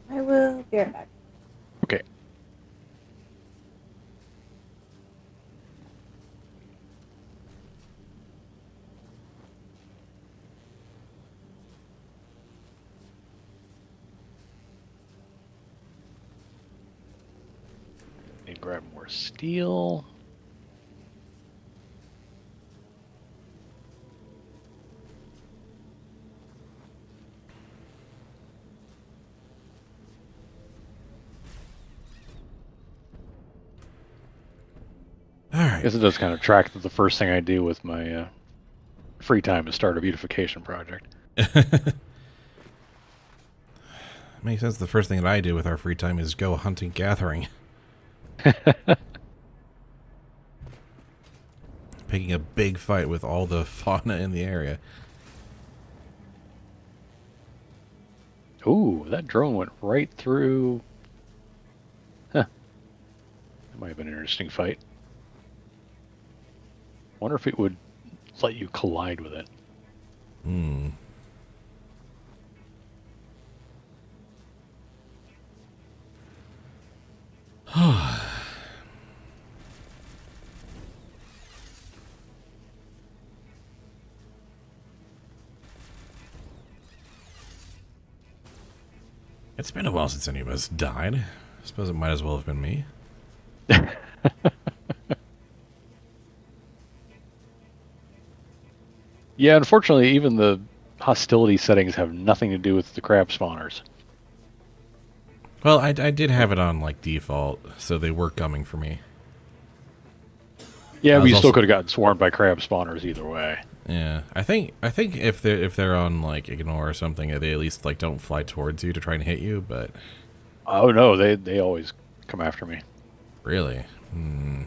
I will be right back. Okay. Need to grab more steel. All I right. guess it does kind of track that the first thing I do with my free time is start a beautification project. Makes sense. The first thing that I do with our free time is go hunting, gathering. Picking a big fight with all the fauna in the area. Ooh, that drone went right through. Huh. That might have been an interesting fight. Wonder if it would let you collide with it. Hmm. It's been a while since any of us died. I suppose it might as well have been me. Yeah, unfortunately, even the hostility settings have nothing to do with the crab spawners. Well, I did have it on like default, so they were coming for me. Yeah, I but was you still also- could have gotten swarmed by crab spawners either way. Yeah, I think if they're on like ignore or something, they at least like don't fly towards you to try and hit you. But Oh no, they always come after me. really, hmm.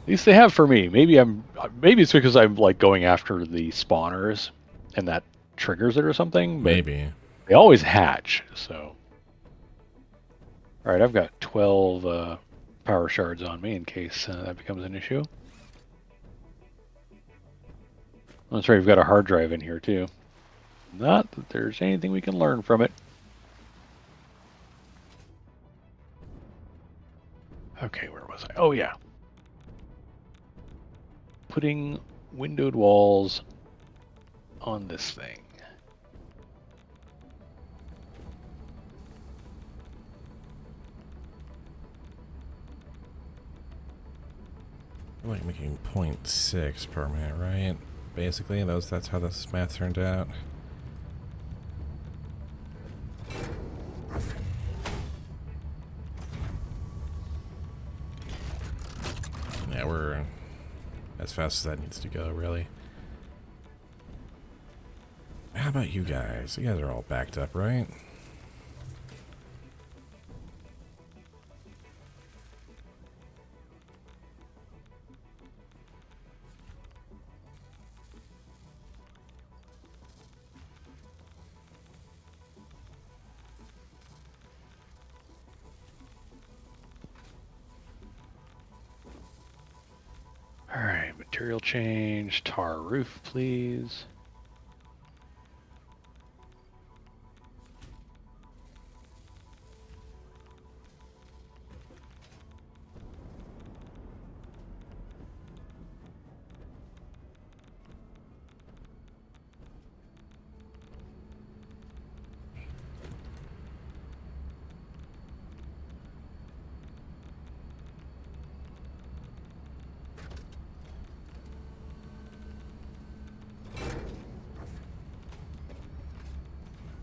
At least they have for me. Maybe it's because I'm like going after the spawners, and that triggers it or something. But Maybe. they always hatch. So, all right, I've got 12 power shards on me in case that becomes an issue. That's right. We've got a hard drive in here too. Not that there's anything we can learn from it. Okay, where was I? Oh yeah. Putting windowed walls on this thing. like making 0.6 per minute, right? Basically, that's how this math turned out. Yeah, we're as fast as that needs to go, really. How about you guys? You guys are all backed up, right? Alright, material change, tar roof, please.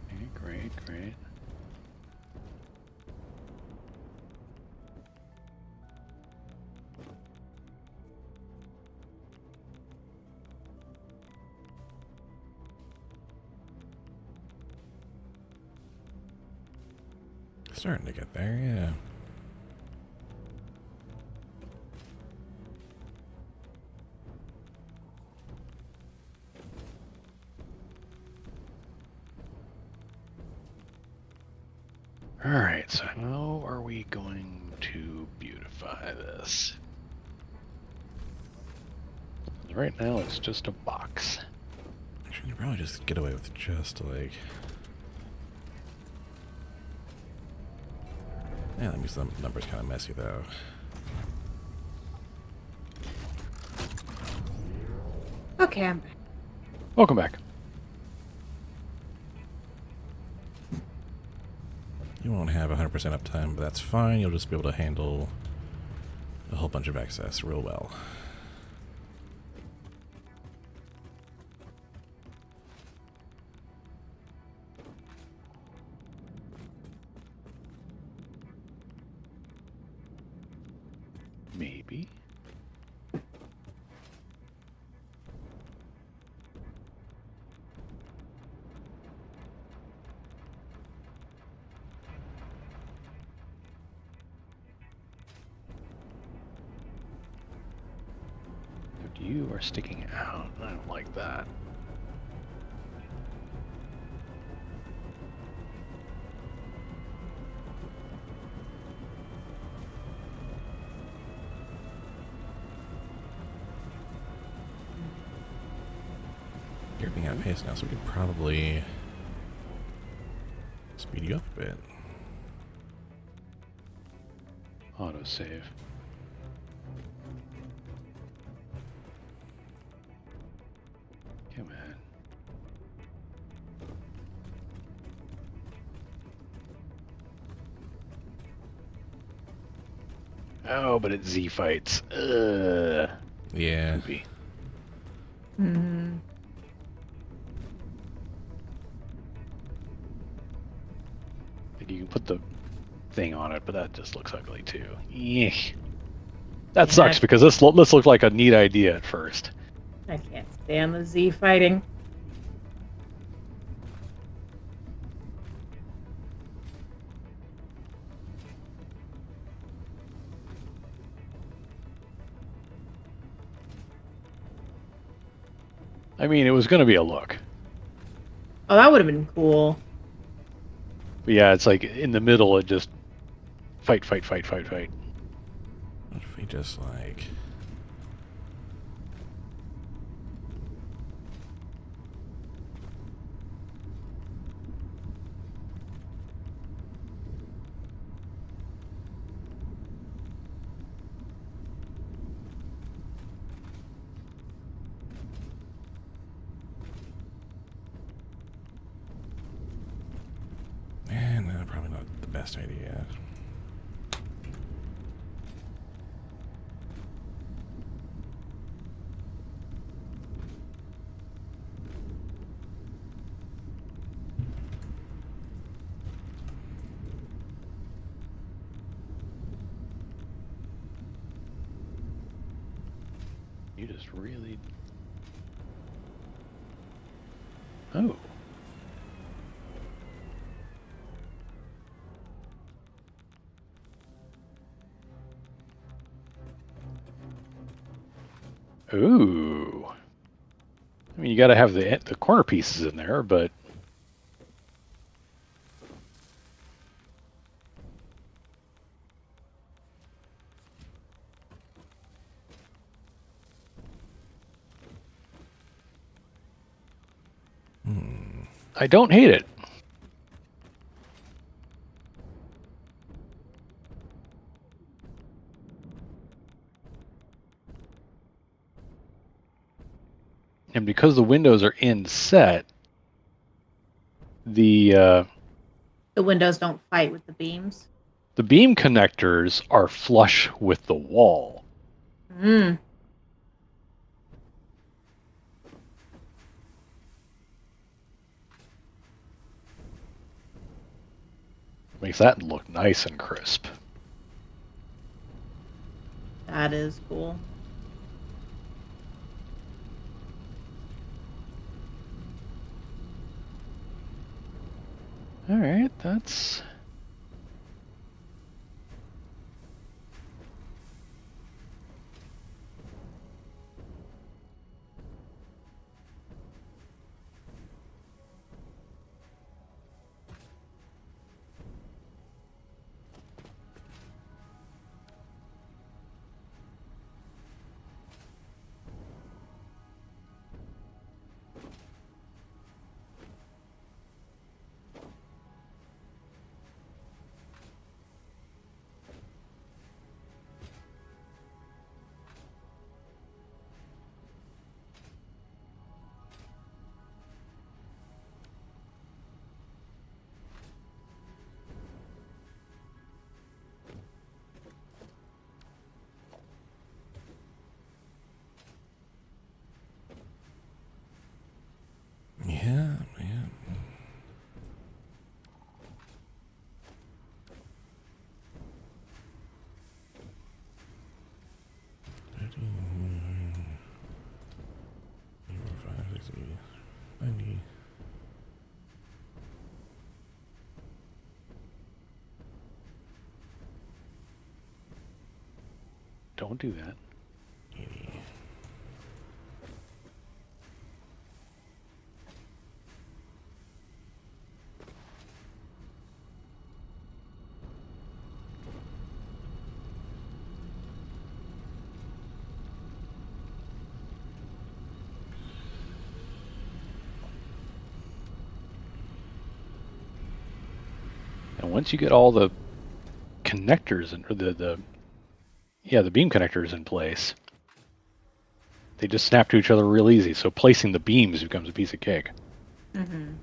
Okay, great, great. Starting to get there, yeah. Alright, so how are we going to beautify this? Right now it's just a box. Actually, you probably just get away with just like... Yeah, that makes the numbers kind of messy though. Okay, I'm back. Welcome back. You won't have 100% uptime, but that's fine. You'll just be able to handle a whole bunch of excess real well. Maybe. But you are sticking out. I don't like that. You're being outpaced now, so we could probably speed you up a bit. Autosave. Come on. Oh, but it's Z fights. Yeah. Poopy. Mm-hmm. Like you can put the thing on it, but that just looks ugly too. Eesh. That sucks because this looked like a neat idea at first. I can't stand the Z fighting. I mean, it was going to be a look. Oh, that would have been cool. But yeah, it's like in the middle, it just fight, fight, fight, fight, fight. What if we just like... no, probably not the best idea. you just really... Oh. Ooh. I mean, you got to have the corner pieces in there, but... I don't hate it. And because the windows are inset, the windows don't fight with the beams. the beam connectors are flush with the wall. Mm. Makes that look nice and crisp. That is cool. All right, that's... Yeah. Don't do that. And once you get all the connectors and or the beam connectors in place, they just snap to each other real easy. So placing the beams becomes a piece of cake. Mm-hmm.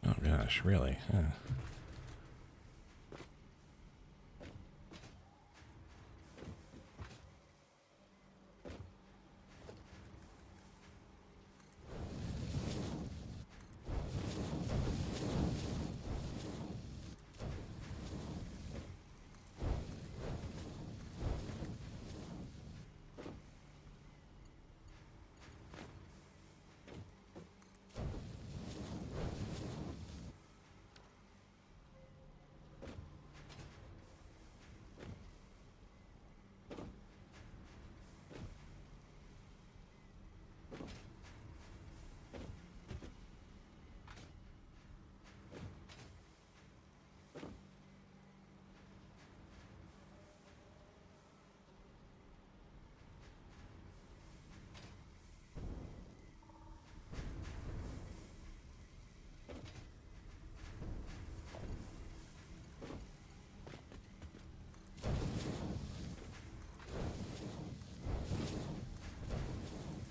Oh gosh, really? Huh.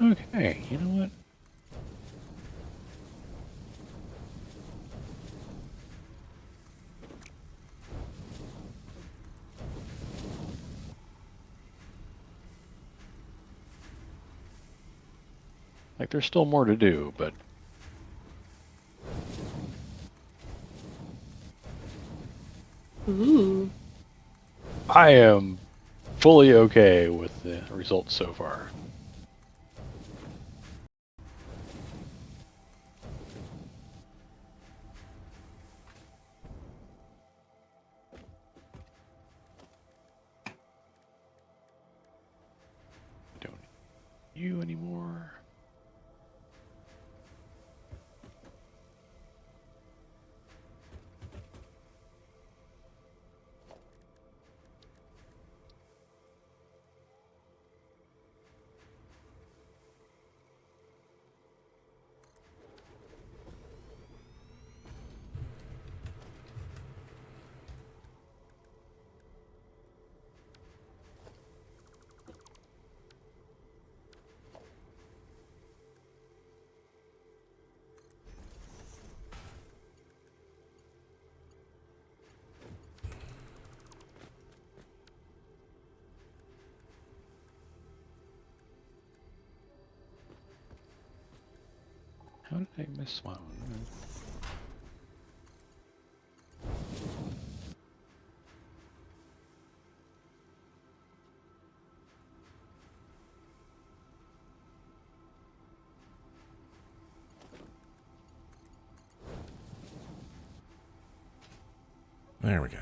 Okay, you know what? Like, there's still more to do, but... Ooh. I am fully okay with the results so far. Don't need you anymore. How did I miss one? There we go.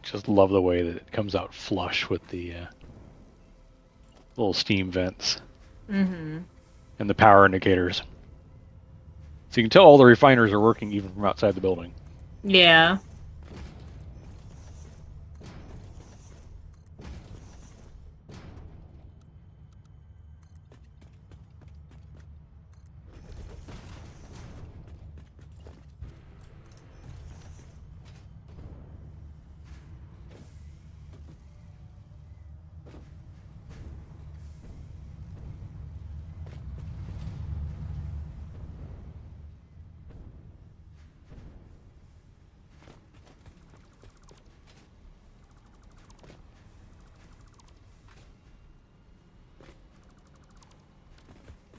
Just love the way that it comes out flush with the little steam vents Mm-hmm. and the power indicators. So you can tell all the refiners are working even from outside the building. Yeah.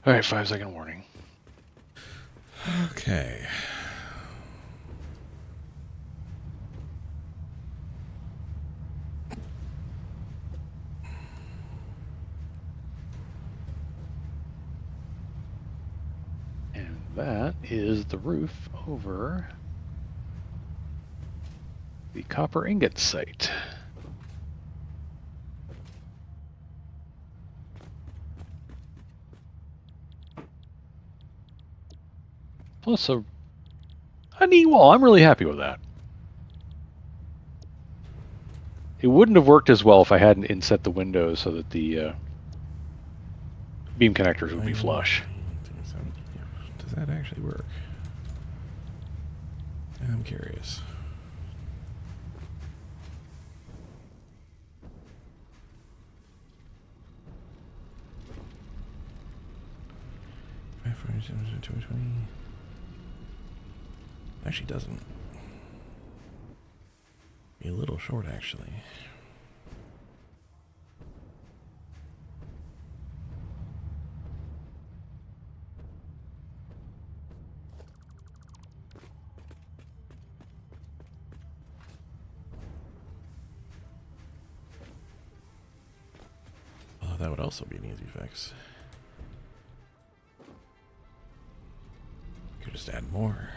All right, 5-second warning. Okay. And that is the roof over the copper ingot site. Plus a knee wall. I'm really happy with that. It wouldn't have worked as well if I hadn't inset the windows so that the beam connectors would be flush. Does that actually work? I'm curious. Actually doesn't. Be a little short, actually. Oh, that would also be an easy fix. Could just add more.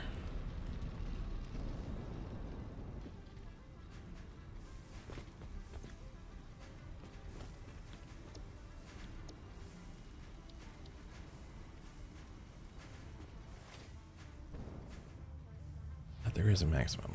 But there is a maximum.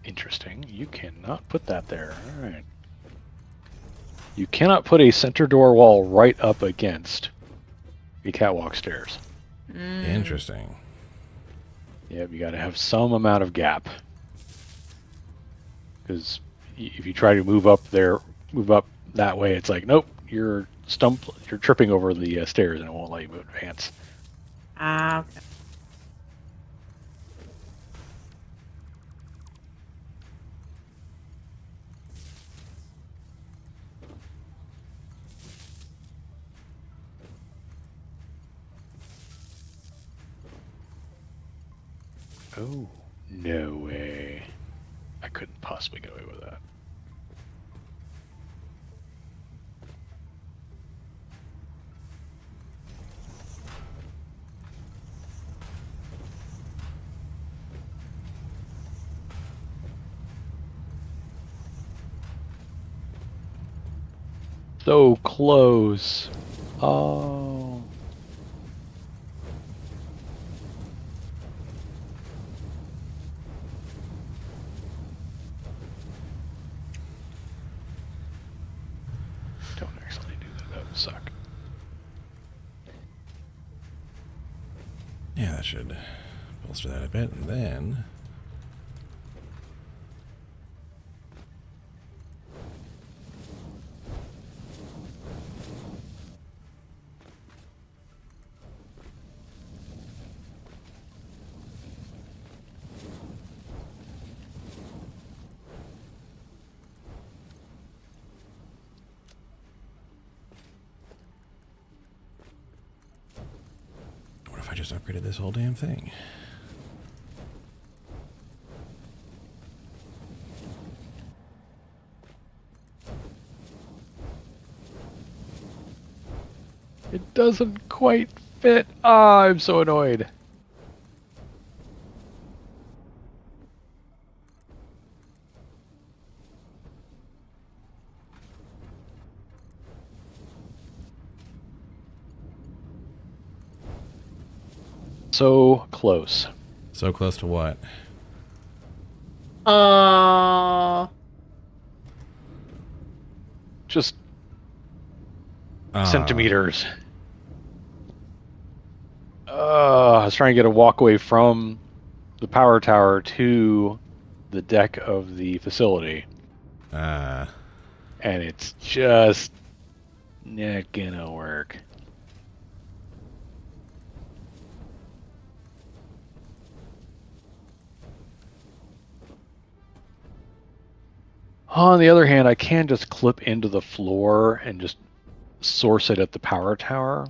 Interesting. You cannot put that there. All right. You cannot put a center door wall right up against the catwalk stairs. Interesting. Yep, you got to have some amount of gap. Because if you try to move up that way, it's like, nope, you're tripping over the stairs and it won't let you advance. Ah, okay. Oh, no way. I couldn't possibly get away with that. So close. Oh. Don't actually do that. That would suck. Yeah, that should bolster that a bit, and then what if I just upgraded this whole damn thing? It doesn't quite fit. Ah, I'm so annoyed. So close. So close to what? Just Ah, centimeters. I was trying to get a walkway from the power tower to the deck of the facility, Ah, and it's just not gonna work. On the other hand, I can just clip into the floor and just source it at the power tower,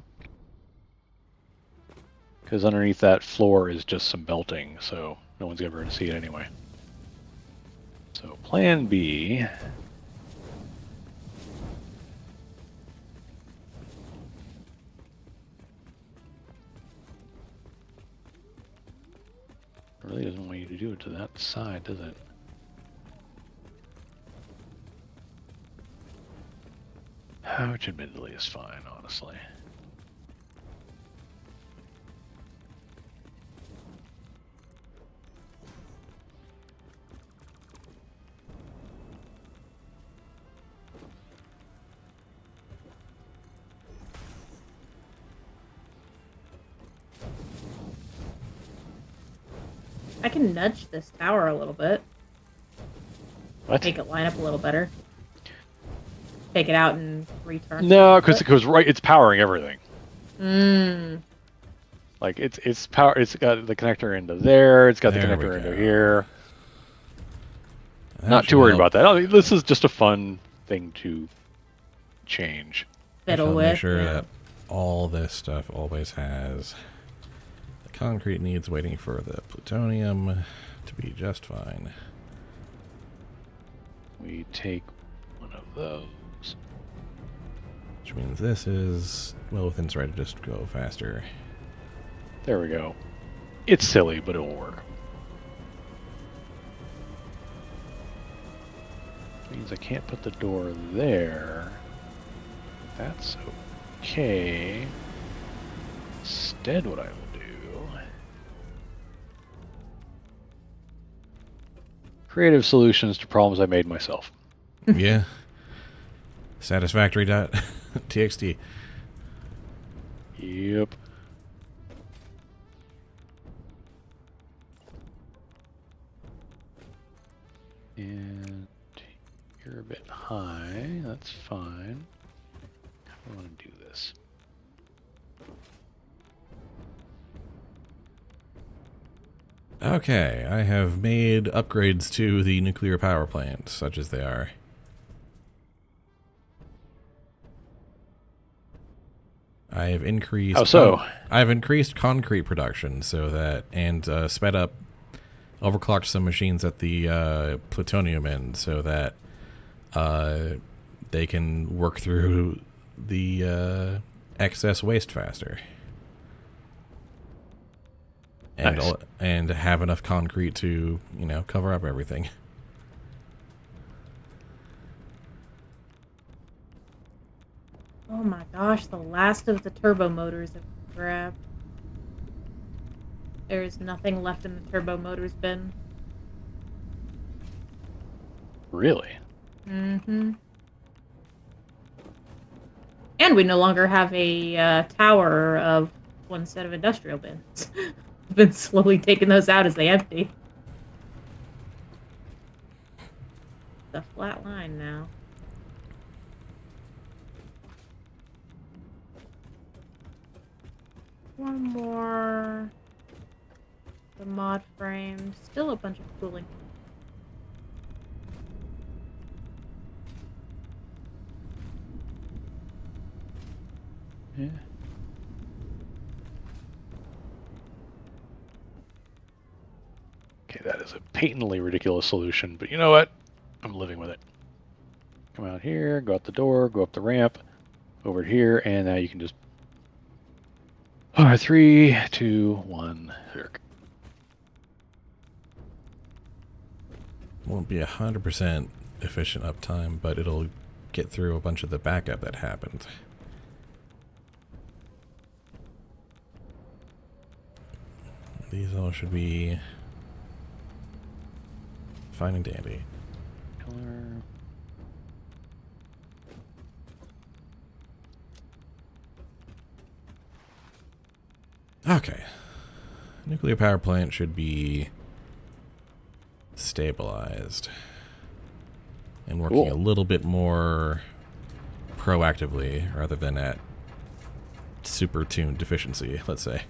because underneath that floor is just some belting, so no one's ever going to see it anyway. So plan B. It really doesn't want you to do it to that side, does it? Which admittedly is fine, honestly. I can nudge this tower a little bit. What? Make it line up a little better. Take it out and return. No, because it goes right. It's powering everything. Mmm. Like it's power. It's got the connector into there. It's got the There we connector into go. here. that Not should too worried help. about that. I mean, this is just a fun thing to change. Fiddle Shall with. make sure yeah. that all this stuff always has the concrete needs waiting for the plutonium to be just fine. We take one of those. Which means this is well within its right to just go faster. There we go. It's silly, but it'll work. Means I can't put the door there. That's okay. Instead, what I will do... Creative solutions to problems I made myself. Yeah. Satisfactory.txt. Yep. And you're a bit high. That's fine. I want to do this. Okay, I have made upgrades to the nuclear power plant, such as they are. I have increased. How so? I've increased concrete production so that, and sped up, overclocked some machines at the plutonium end so that they can work through the excess waste faster. And Nice. and have enough concrete to, cover up everything. Oh my gosh, the last of the turbo motors have been grabbed. There is nothing left in the turbo motors bin. Really? Mm-hmm. And we no longer have a tower of one set of industrial bins. We've been slowly taking those out as they empty. It's a flat line now. One more. The mod frame. Still a bunch of cooling. Yeah. Okay, that is a patently ridiculous solution, but you know what? I'm living with it. Come out here, go out the door, go up the ramp, over here, and now you can just... Alright, 3, 2, 1, zerk. Won't be 100% efficient uptime, but it'll get through a bunch of the backup that happened. These all should be fine and dandy. Color. Okay. Nuclear power plant should be stabilized and working Cool. a little bit more proactively rather than at super tuned deficiency, let's say.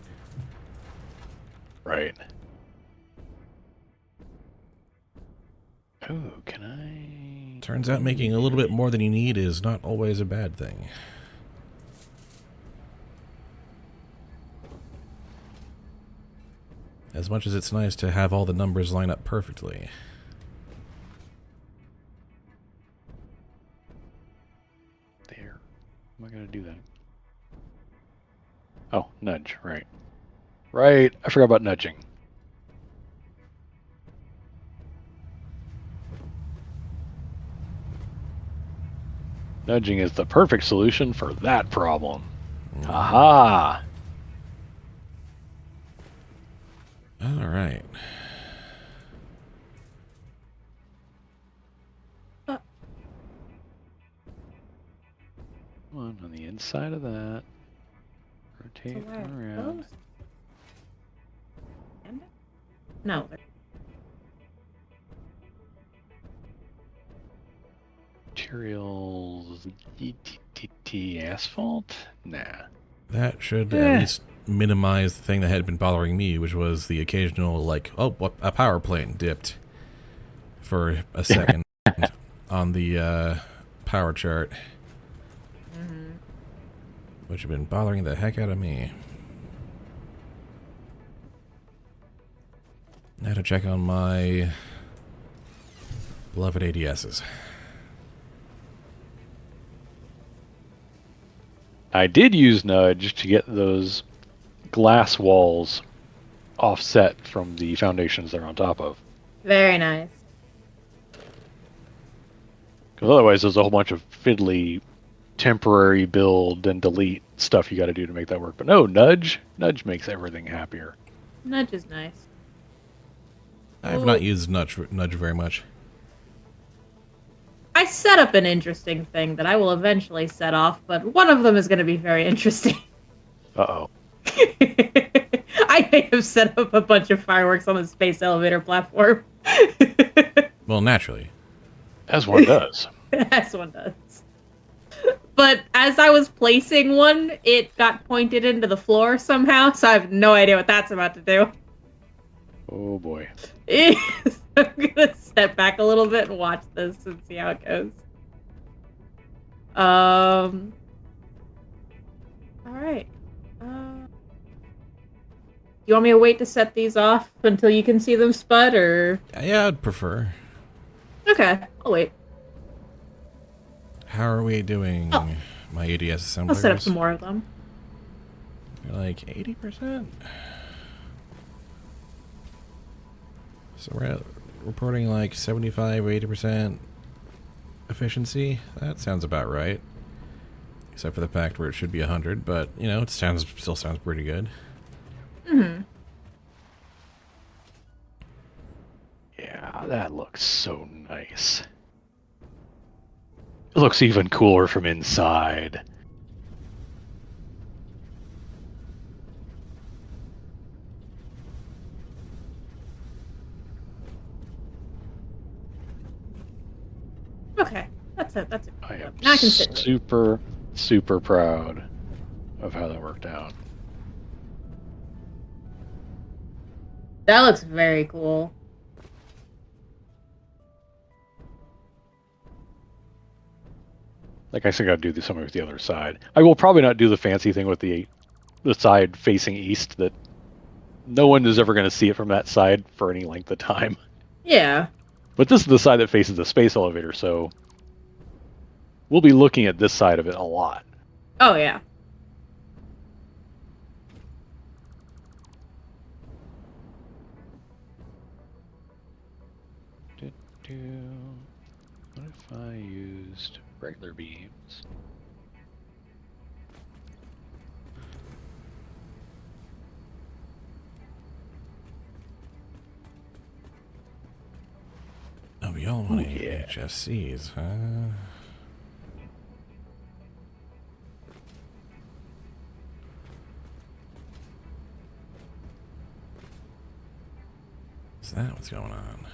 Right. Oh, can I... Turns out making a little bit more than you need is not always a bad thing. As much as it's nice to have all the numbers line up perfectly. There. How am I going to do that? Oh, nudge, right. Right, I forgot about nudging. Nudging is the perfect solution for that problem. Aha! All right. One on the inside of that. Rotate So where are around. those? No. Materials. Asphalt? Nah. That should at least minimize the thing that had been bothering me, which was the occasional, like, oh, what, a power plant dipped for a second on the power chart. Mm-hmm. Which had been bothering the heck out of me. Now to check on my beloved ADSs. I did use nudge to get those glass walls offset from the foundations they're on top of. Very nice. Because otherwise there's a whole bunch of fiddly temporary build and delete stuff you got to do to make that work. But no, nudge makes everything happier. Nudge is nice. I have not used nudge very much. I set up an interesting thing that I will eventually set off, but one of them is going to be very interesting. Uh-oh. I may have set up a bunch of fireworks on the space elevator platform. Well, naturally. As one does. As one does. But as I was placing one, it got pointed into the floor somehow, so I have no idea what that's about to do. Oh boy. I'm gonna step back a little bit and watch this and see how it goes. Alright. You want me to wait to set these off until you can see them spud, or? Yeah, I'd prefer. Okay, I'll wait. How are we doing, my ADS assemblers? I'll set up some more of them. You're like 80%? So we're reporting like 75 or 80% efficiency. That sounds about right. Except for the fact where it should be 100, but, you know, it still sounds pretty good. Yeah, that looks so nice. It looks even cooler from inside. Okay, that's it. I am Now I can sit. super, super proud of how that worked out. That looks very cool. Like I said, I got to do something with the other side. I will probably not do the fancy thing with the side facing east that no one is ever going to see it from that side for any length of time. Yeah. But this is the side that faces the space elevator, so we'll be looking at this side of it a lot. Oh, yeah. What if I used regular beams? Oh, y'all want yeah. HSCs, huh? Is that what's going on?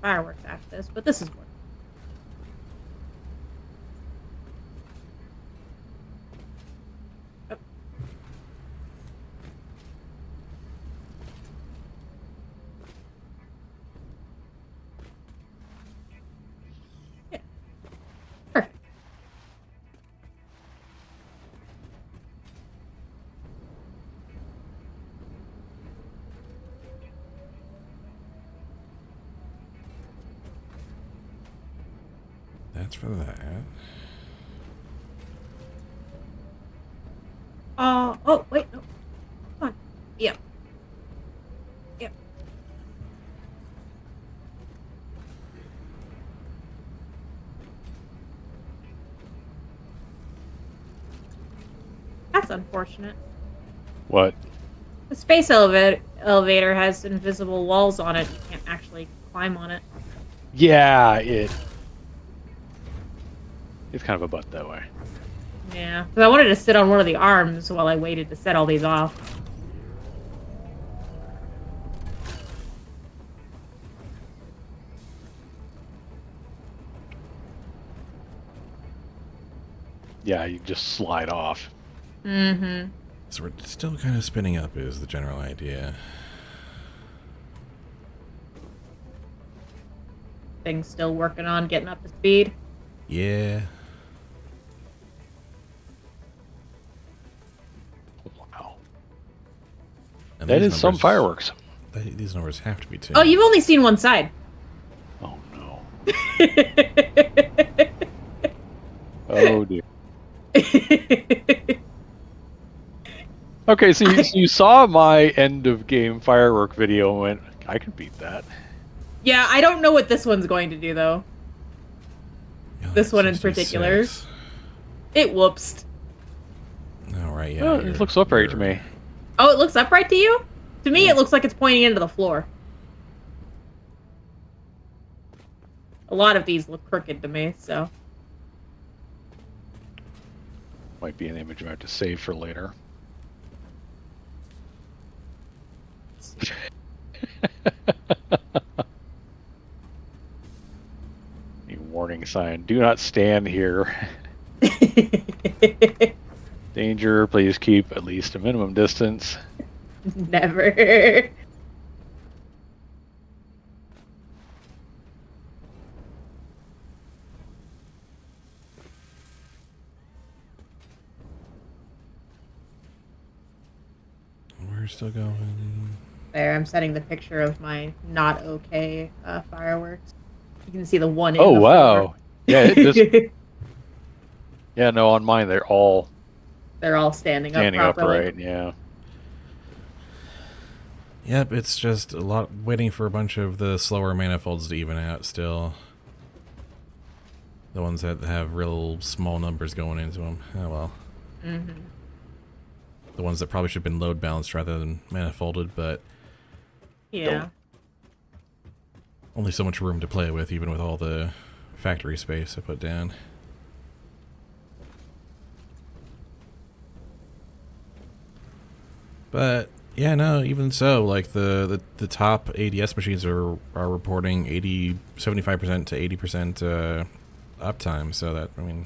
Fireworks after this, but this is what. Yeah. Perfect. That's for that. Oh, wait, no. Come on. Yep. Yep. That's unfortunate. What? The space elevator has invisible walls on it. You can't actually climb on it. Yeah, it's kind of a butt that way. Yeah, because I wanted to sit on one of the arms while I waited to set all these off. Yeah, you just slide off. Mm-hmm. So we're still kind of spinning up is the general idea. Thing's still working on getting up to speed. Yeah. Wow. And That these is some numbers- fireworks. These numbers have to be too. Oh, you've only seen one side. Oh no. Oh dear. Okay, so you saw my end of game firework video and went, I can beat that. Yeah, I don't know what this one's going to do, though. Yeah, This one in 66. particular. It whoopsed. All right. right, yeah. Oh, it looks upright to me. Oh, it looks upright to you? To me, it looks like it's pointing into the floor. A lot of these look crooked to me, so. Might be an image I have to save for later. A warning sign. Do not stand here. Danger, please keep at least a minimum distance. Never. We're still going. There, I'm setting the picture of my not okay fireworks. You can see the one in Oh, the wow. floor. Yeah, it just... Yeah, no, on mine, they're all They're all standing up standing properly. upright, yeah. Yep, it's just a lot waiting for a bunch of the slower manifolds to even out still. The ones that have real small numbers going into them. Oh well. Mm-hmm. The ones that probably should have been load balanced rather than manifolded, but Yeah. only so much room to play with, even with all the factory space I put down. But yeah, no, even so, like the top ADS machines are reporting 75% to 80% uptime, so that, I mean,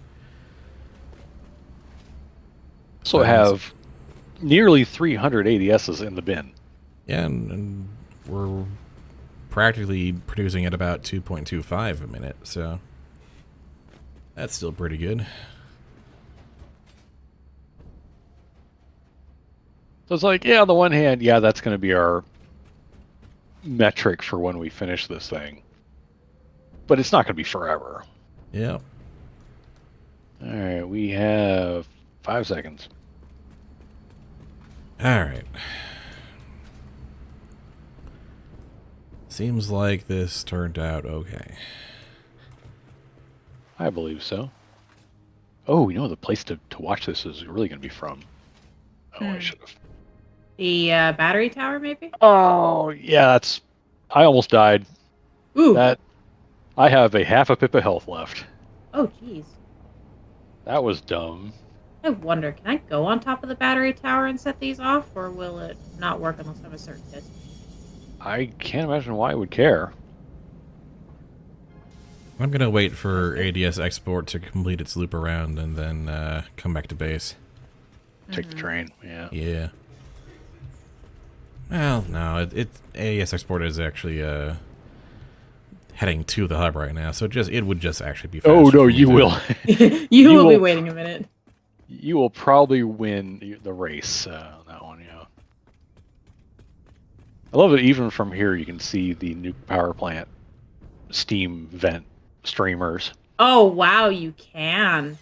So I have nearly 300 ADSs in the bin. yeah, and we're practically producing at about 2.25 a minute, so that's still pretty good. So it's like, yeah, on the one hand, yeah, that's going to be our metric for when we finish this thing. But it's not going to be forever. Yeah. All right, we have 5 seconds. All right. Seems like this turned out okay. I believe so. Oh, you know, the place to watch this is really going to be from. Oh, I should have. The battery tower, maybe? Oh, yeah, that's... I almost died. Ooh. That... I have a half a pip of health left. Oh, jeez. That was dumb. I wonder, can I go on top of the battery tower and set these off, or will it not work unless I'm a certain distance? I can't imagine why it would care. I'm gonna wait for ADS export to complete its loop around and then come back to base. Take the train, yeah. Yeah. Well, no, ADS export is actually heading to the hub right now, so it would just actually be faster. Oh, no, for me you to- will. you will be waiting a minute. You will probably win the race on that one, yeah. I love it. Even from here, you can see the nuke power plant steam vent streamers. Oh, wow, you can.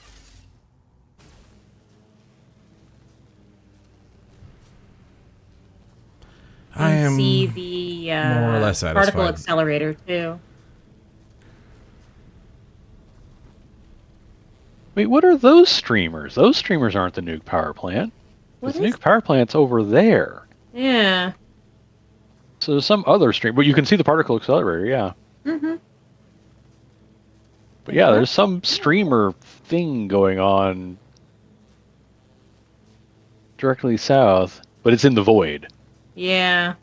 I You am see the more or less particle satisfied. accelerator, too. Wait, what are those streamers? Those streamers aren't the nuke power plant. What The is nuke power plant's over there. Yeah. So there's some other stream, but you can see the particle accelerator, yeah. Mm-hmm. But yeah, there's some streamer thing going on directly south, but it's in the void. Yeah.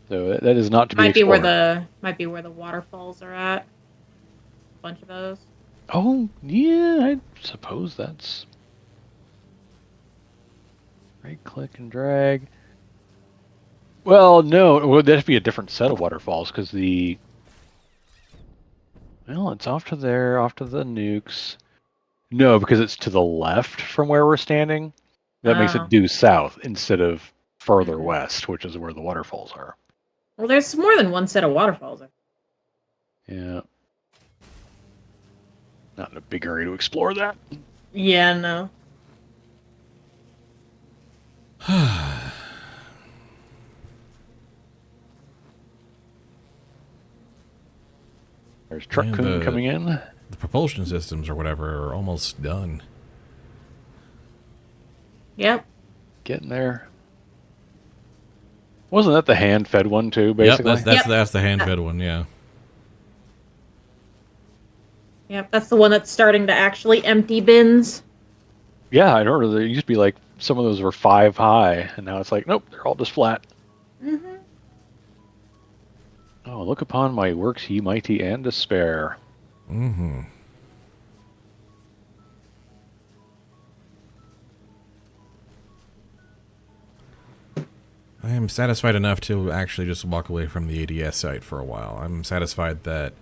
So that is not to be Might be where explored. the waterfalls are at. A bunch of those. Oh, yeah, I suppose that's... Right click and drag. Well, no, well, that'd be a different set of waterfalls, because the... Well, it's off to there, off to the nukes. No, because it's to the left from where we're standing. That makes Oh. it due south instead of further Mhm. west, which is where the waterfalls are. Well, there's more than one set of waterfalls. Yeah. Not in a big hurry to explore that. Yeah, no. There's Truck Yeah, Coon coming in. The propulsion systems or whatever are almost done. Yep. Getting there. Wasn't that the hand-fed one too, Yep, basically? that's the hand-fed one, yeah. Yep, that's the one that's starting to actually empty bins. Yeah, I remember there used to be like some of those were 5 high, and now it's like, nope, they're all just flat. Mm-hmm. Oh, look upon my works, ye mighty, and despair. Mm-hmm. I am satisfied enough to actually just walk away from the ADS site for a while. I'm satisfied that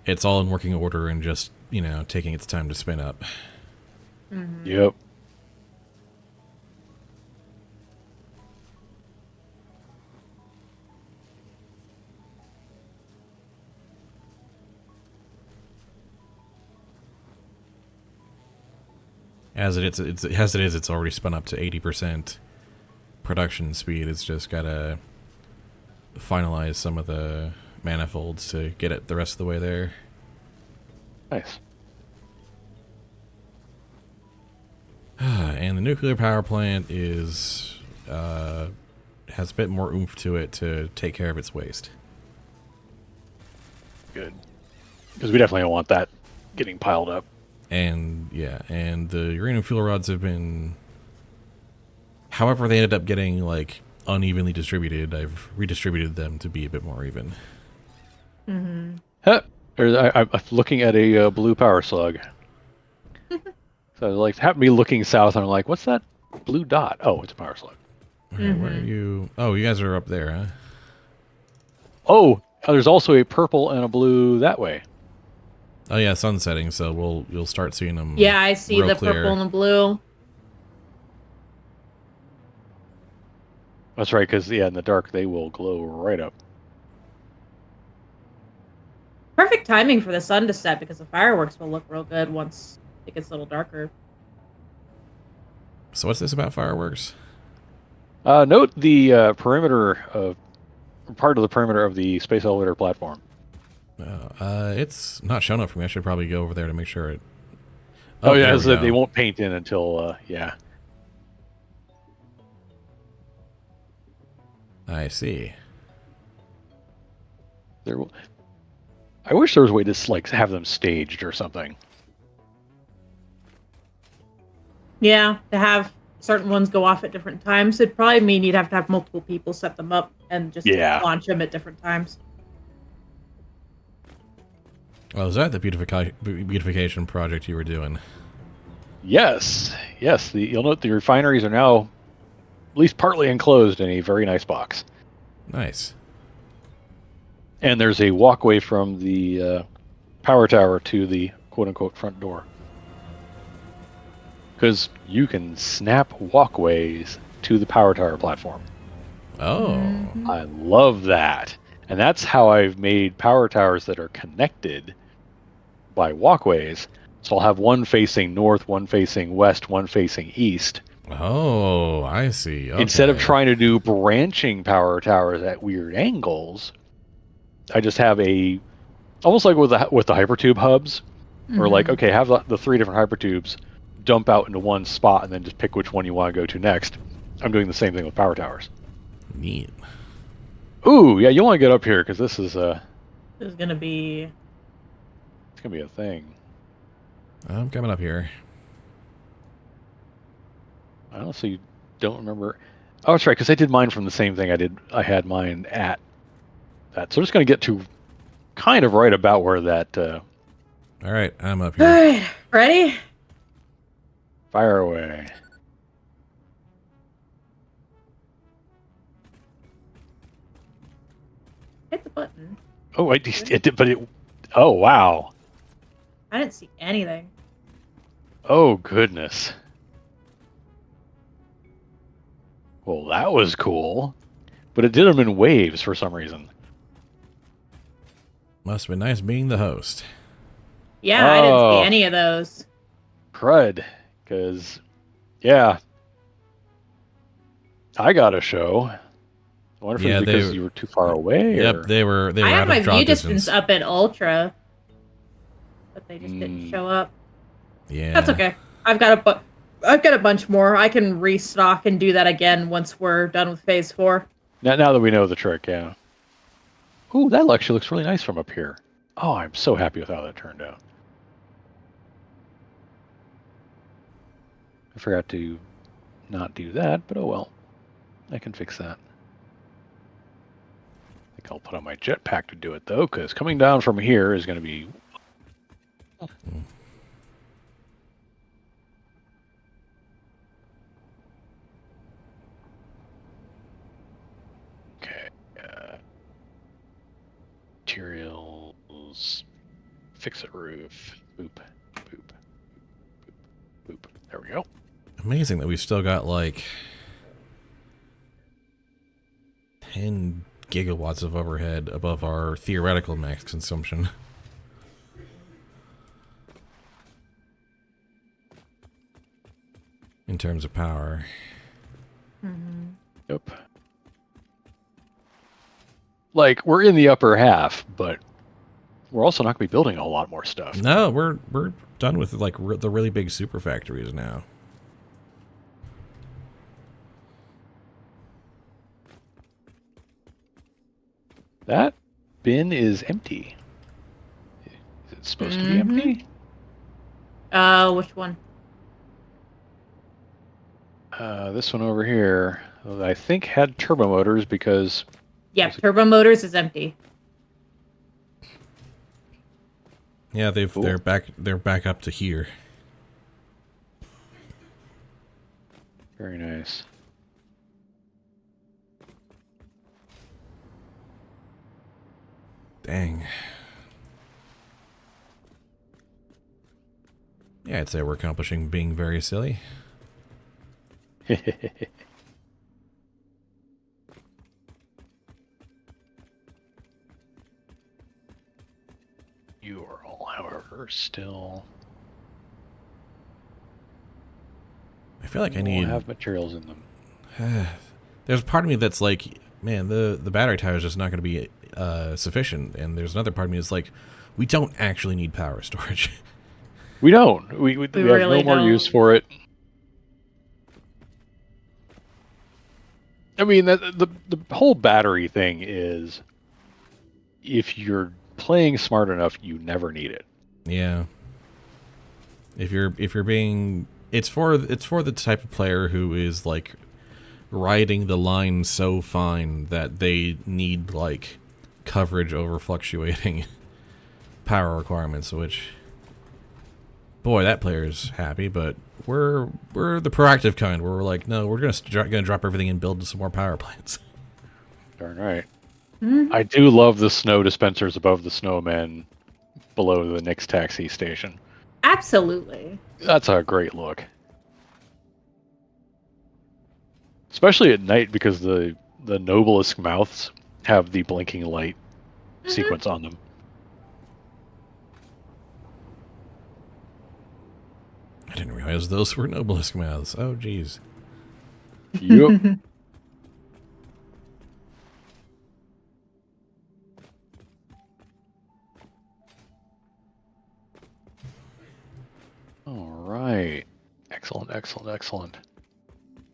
it's all in working order and just, you know, taking its time to spin up. Mm-hmm. Yep. As it is, it's already spun up to 80% production speed. It's just gotta finalize some of the manifolds to get it the rest of the way there. Nice. And the nuclear power plant is has a bit more oomph to it to take care of its waste. Good. Because we definitely don't want that getting piled up. And yeah, and the uranium fuel rods have been, however they ended up getting like unevenly distributed, I've redistributed them to be a bit more even. Mm-hmm. Huh. I'm looking at a blue power slug. So I like happened to be looking south, and I'm like, what's that blue dot? Oh, it's a power slug. Alright, where are you? Oh, you guys are up there, huh? Oh, there's also a purple and a blue that way. Oh yeah, sun's setting, so you'll start seeing them. Yeah, I see real the clear. purple and the blue. That's right, because yeah, in the dark they will glow right up. Perfect timing for the sun to set because the fireworks will look real good once it gets a little darker. So what's this about fireworks? Note the perimeter of part of the perimeter of the space elevator platform. It's not showing up for me. I should probably go over there to make sure it. Oh, yeah, there we they go. won't paint in until yeah. I see. I wish there was a way to like have them staged or something. Yeah, to have certain ones go off at different times, it'd probably mean you'd have to have multiple people set them up and just launch them at different times. Oh, is that the beautification project you were doing? Yes. You'll note the refineries are now at least partly enclosed in a very nice box. Nice. And there's a walkway from the power tower to the quote-unquote front door. Because you can snap walkways to the power tower platform. Oh. Mm-hmm. I love that. And that's how I've made power towers that are connected by walkways. So I'll have one facing north, one facing west, one facing east. Oh, I see. Okay. Instead of trying to do branching power towers at weird angles, I just have almost like with the hypertube hubs, or like, okay, have the 3 different hypertubes dump out into one spot and then just pick which one you want to go to next. I'm doing the same thing with power towers. Neat. Ooh, yeah, you want to get up here because this is gonna be. It's gonna be a thing. I'm coming up here. I honestly don't remember. Oh, that's right, because I did mine from the same thing I had mine at that. So I'm just gonna get to kind of right about where that. All right, I'm up here. All right, ready? Fire away. Hit the button. Oh, it did, but it. Oh, wow. I didn't see anything. Oh, goodness. Well, that was cool. But it did them in waves for some reason. Must have been nice being the host. Yeah, I didn't see any of those. Crud. Because, yeah. I got a show. I wonder if it was because you were too far away? Yep, or... they were I out have of my view distance up at Ultra. But they just didn't show up. Yeah. That's okay. I've got I've got a bunch more. I can restock and do that again once we're done with phase 4. Now that we know the trick, yeah. Ooh, that actually looks really nice from up here. Oh, I'm so happy with how that turned out. I forgot to not do that, but oh well. I can fix that. I think I'll put on my jetpack to do it, though, because coming down from here is going to be... Okay. Materials... Fix it roof. Boop. Boop. Boop. Boop. There we go. Amazing that we've still got like 10 gigawatts of overhead above our theoretical max consumption. In terms of power. Yep. Like, we're in the upper half, but we're also not going to be building a lot more stuff. No, we're done with like the really big super factories now. That bin is empty. Is it supposed to be empty? Which one? This one over here, I think had turbo motors because... Yeah, turbo motors is empty. Yeah, Cool. they're back up to here. Very nice. Dang. Yeah, I'd say we're accomplishing being very silly. You are all, however, still... I feel like I will need... have materials in them. There's a part of me that's like, man, the battery tire is just not going to be sufficient. And there's another part of me that's like, we don't actually need power storage. We don't. We have really no more don't. use for it. I mean, the whole battery thing is, if you're playing smart enough, you never need it. Yeah. If you're being, it's for the type of player who is like riding the line so fine that they need like coverage over fluctuating power requirements, which, boy, that player's happy. But we're the proactive kind where we're like, no, we're gonna drop everything and build some more power plants. Darn right. I do love the snow dispensers above the snowmen below the next taxi station. Absolutely. That's a great look. Especially at night because the noblest mouths have the blinking light sequence on them. I didn't realize those were Noblisk mouths. Oh, jeez. Yep. All right. Excellent, excellent, excellent.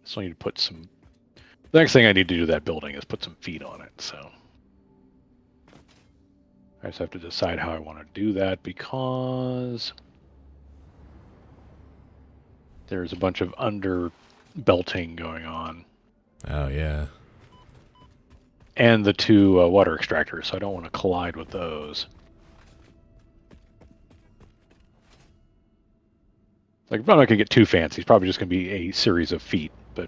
So I need to put some... The next thing I need to do to that building is put some feet on it, so... I just have to decide how I want to do that because... there's a bunch of under belting going on. Oh, yeah. And the two water extractors, so I don't want to collide with those. Like, I'm not going to get too fancy. It's probably just going to be a series of feet, but...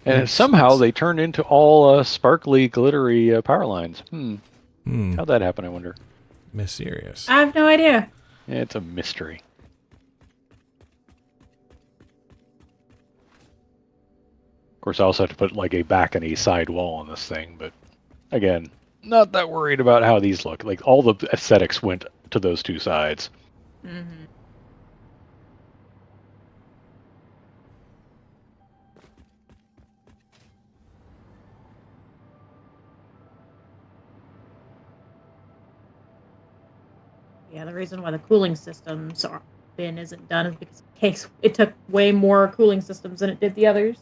And Makes somehow sense. they turned into all sparkly, glittery power lines. How'd that happen, I wonder? Mysterious. I have no idea. It's a mystery. Of course, I also have to put like a back and a side wall on this thing, but again, not that worried about how these look. Like, all the aesthetics went to those two sides. Yeah, the reason why the cooling systems bin isn't done is because it took way more cooling systems than it did the others.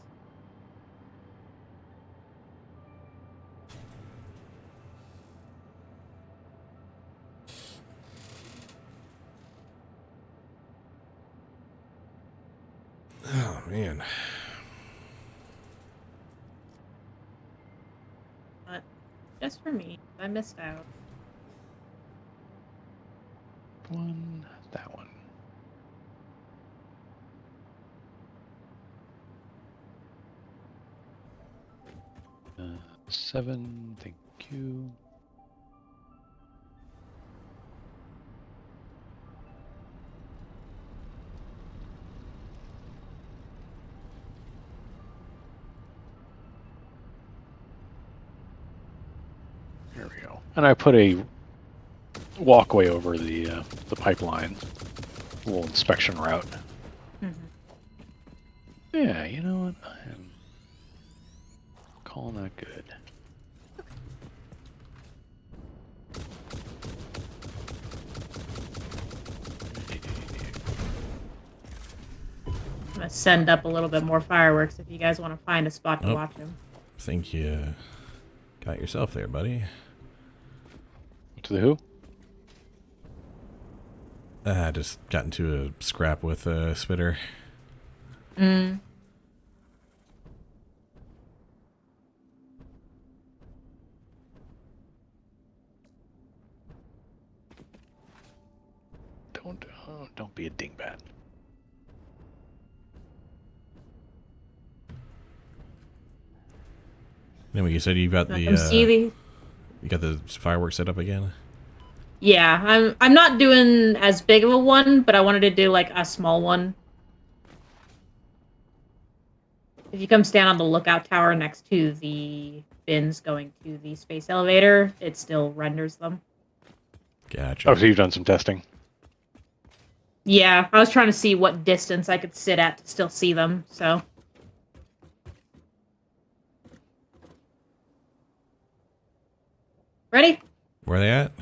Oh, man. But just for me, I missed out. One, that one. Uh, 7, thank you. There we go. And I put a walkway over the pipeline, a little inspection route. Mm-hmm. Yeah, you know what? I am calling that good. I'm gonna send up a little bit more fireworks if you guys want to find a spot to watch them. I think you got yourself there, buddy. To the who? I just got into a scrap with a spitter. Mm. Don't be a dingbat. Anyway, you said you got You got the fireworks set up again? Yeah, I'm not doing as big of a one, but I wanted to do like a small one. If you come stand on the lookout tower next to the bins going to the space elevator, it still renders them. Gotcha. Oh, so you've done some testing? Yeah, I was trying to see what distance I could sit at to still see them, so. Ready? Where are they at?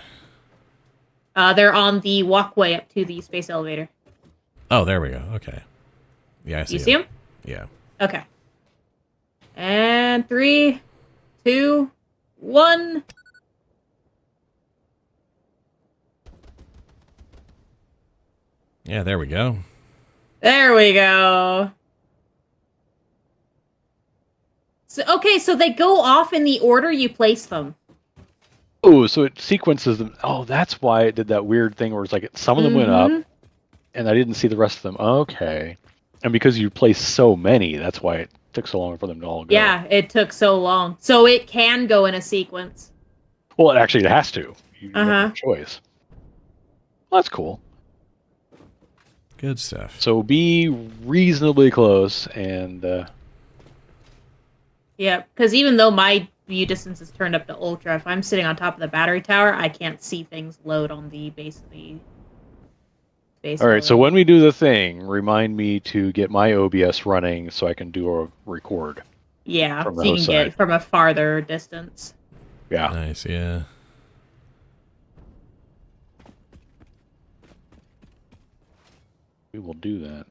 They're on the walkway up to the space elevator. Oh, there we go. Okay. Yeah, I see You see them? Yeah. Okay. And 3, 2, 1. Yeah, there we go. There we go. So, okay, so they go off in the order you place them. Oh, so it sequences them. Oh, that's why it did that weird thing where it's like some of them went up, and I didn't see the rest of them. Okay. And because you placed so many, that's why it took so long for them to all go. Yeah, it took so long. So it can go in a sequence. Well, it has to. You have no choice. Well, that's cool. Good stuff. So be reasonably close and... Yeah, because even though my view distance is turned up to ultra, if I'm sitting on top of the battery tower, I can't see things load on the base of the space. All right, so when we do the thing, remind me to get my OBS running so I can do a record. Yeah, from so you can get from a farther distance. Yeah. Nice, yeah. We will do that.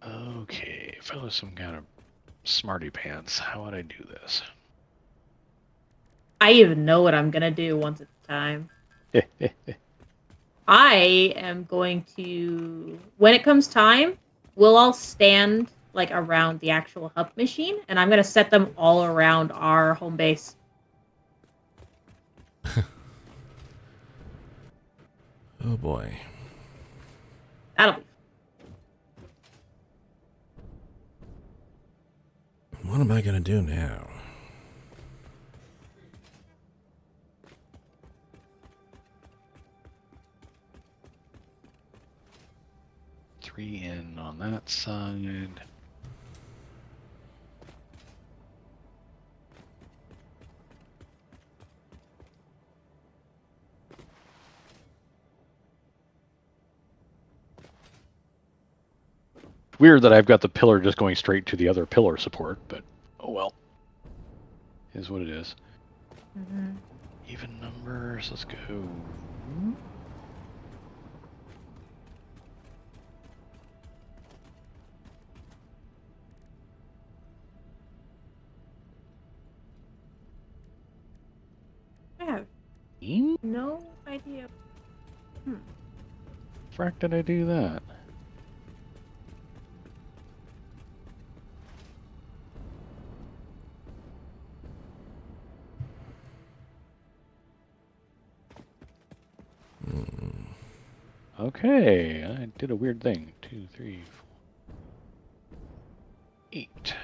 Okay, if I was some kind of smarty pants, how would I do this? I even know what I'm gonna do once it's time. I am going to, when it comes time, we'll all stand like around the actual hub machine, and I'm gonna set them all around our home base. Oh boy. That'll be. What am I gonna do now? Three in on that side. Weird that I've got the pillar just going straight to the other pillar support, but oh well. Is what it is. Even numbers. Let's go. I have no idea. Frack did I do that? Okay, I did a weird thing. 2, 3, 4, 8.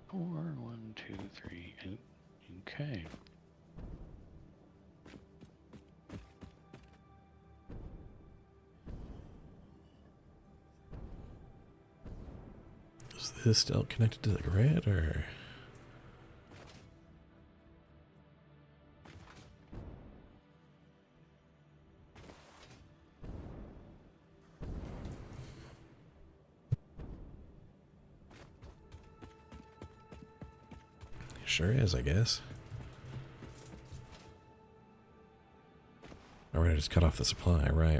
Four, 1, 2, 3, 8. Okay. Is this still connected to the grid, or? Sure is, I guess. Alright, I just cut off the supply. Right.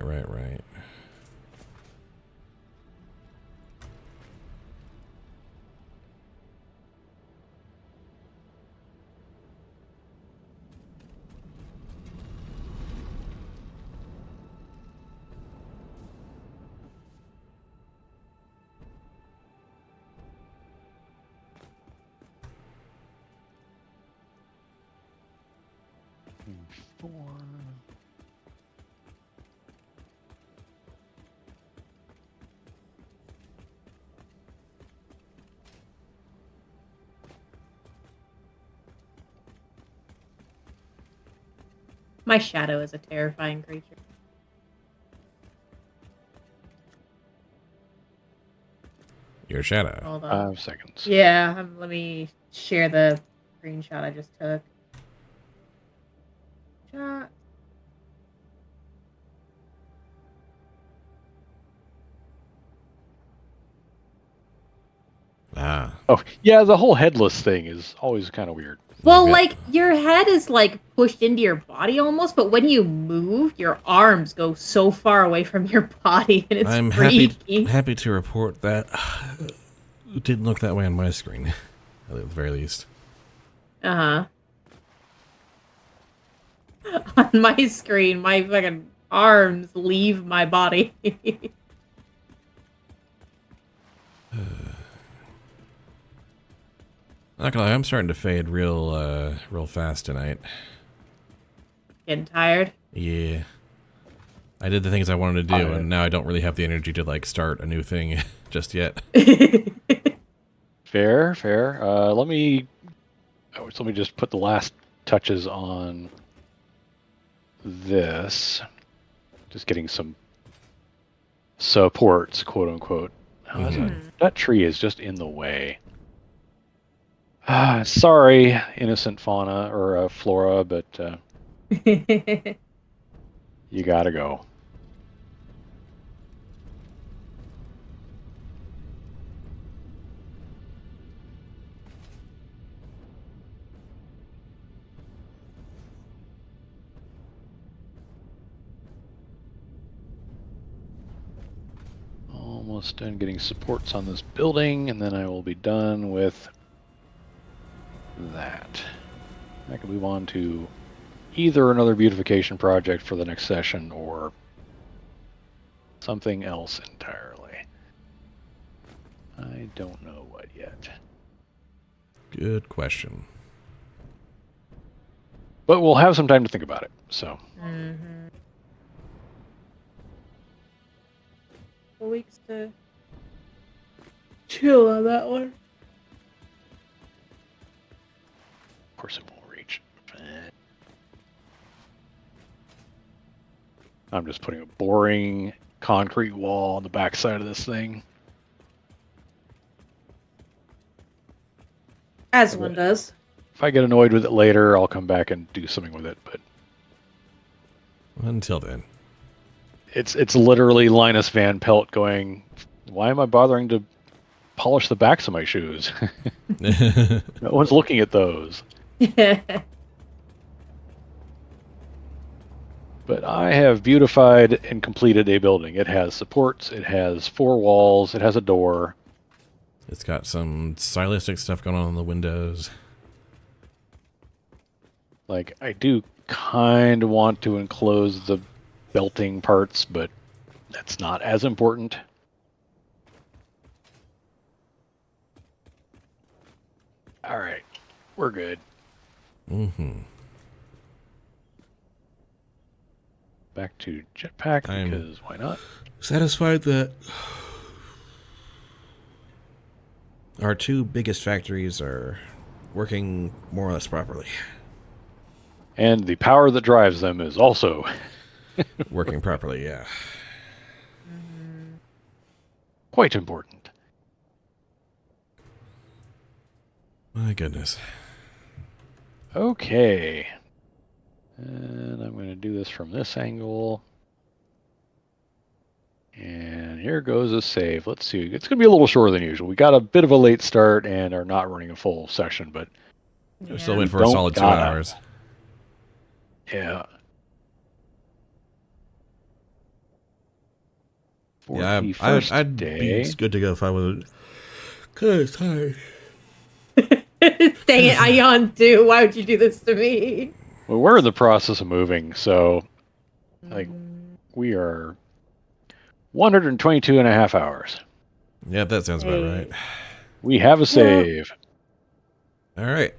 Four. My shadow is a terrifying creature. Your shadow. Hold on. 5 seconds. Yeah, let me share the screenshot I just took. Shot. Ah. Oh, yeah, the whole headless thing is always kind of weird. Well, Okay. like, your head is, like, pushed into your body almost, but when you move, your arms go so far away from your body, and it's I'm freaky. happy to report that it didn't look that way on my screen, at the very least. Uh-huh. On my screen, my fucking arms leave my body. Not gonna lie, I'm starting to fade real fast tonight. Getting tired? Yeah. I did the things I wanted to do, and now I don't really have the energy to, like, start a new thing just yet. Fair. Let me just put the last touches on this. Just getting some supports, quote unquote. That tree is just in the way. Sorry, innocent fauna or flora, but you gotta go. Almost done getting supports on this building, and then I will be done with that. I can move on to either another beautification project for the next session or something else entirely. I don't know what yet. Good question. But we'll have some time to think about it, so. Mm-hmm. Weeks to chill on that one. Of course it won't reach. I'm just putting a boring concrete wall on the backside of this thing. As one does. If I get annoyed with it later, I'll come back and do something with it. But Until then. it's literally Linus Van Pelt going, why am I bothering to polish the backs of my shoes? No one's looking at those. But I have beautified and completed a building. It has supports, it has 4 walls, it has a door. It's got some stylistic stuff going on the windows. Like, I do kind of want to enclose the belting parts, but that's not as important. All right, we're good. Mm-hmm. Back to jetpack, I'm because why not? satisfied that our 2 biggest factories are working more or less properly. And the power that drives them is also Working properly, yeah. quite important. My goodness. Okay. And I'm going to do this from this angle. And here goes a save. Let's see. It's going to be a little shorter than usual. We got a bit of a late start and are not running a full session, but We still went for a Don't solid 2 gotta. hours. yeah. For Yeah, the first I'd day. be good to go if I was kind of tired. Dang it, I yawned too. Why would you do this to me? Well, we're in the process of moving, so like we are 122 and a half hours. Yeah, that sounds about right. We have a save. All right.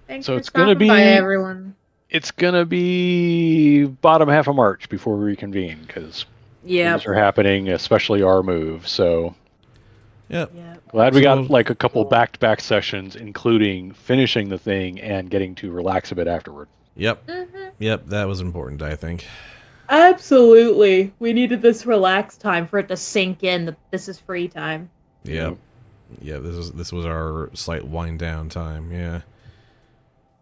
Thanks So for it's gonna stopping by, be- everyone. It's going to be bottom half of March before we reconvene, because Yep. things are happening, especially our move. So Yep. Yep. glad we got So- like a couple back-to-back sessions, including finishing the thing and getting to relax a bit afterward. Yep. Mhm. Yep, that was important, I think. Absolutely. We needed this relaxed time for it to sink in that this is free time. Yep. Yeah, this was our slight wind down time, yeah.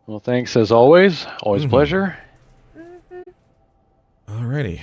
Well, thanks as always. Always a Mhm. pleasure. Alrighty.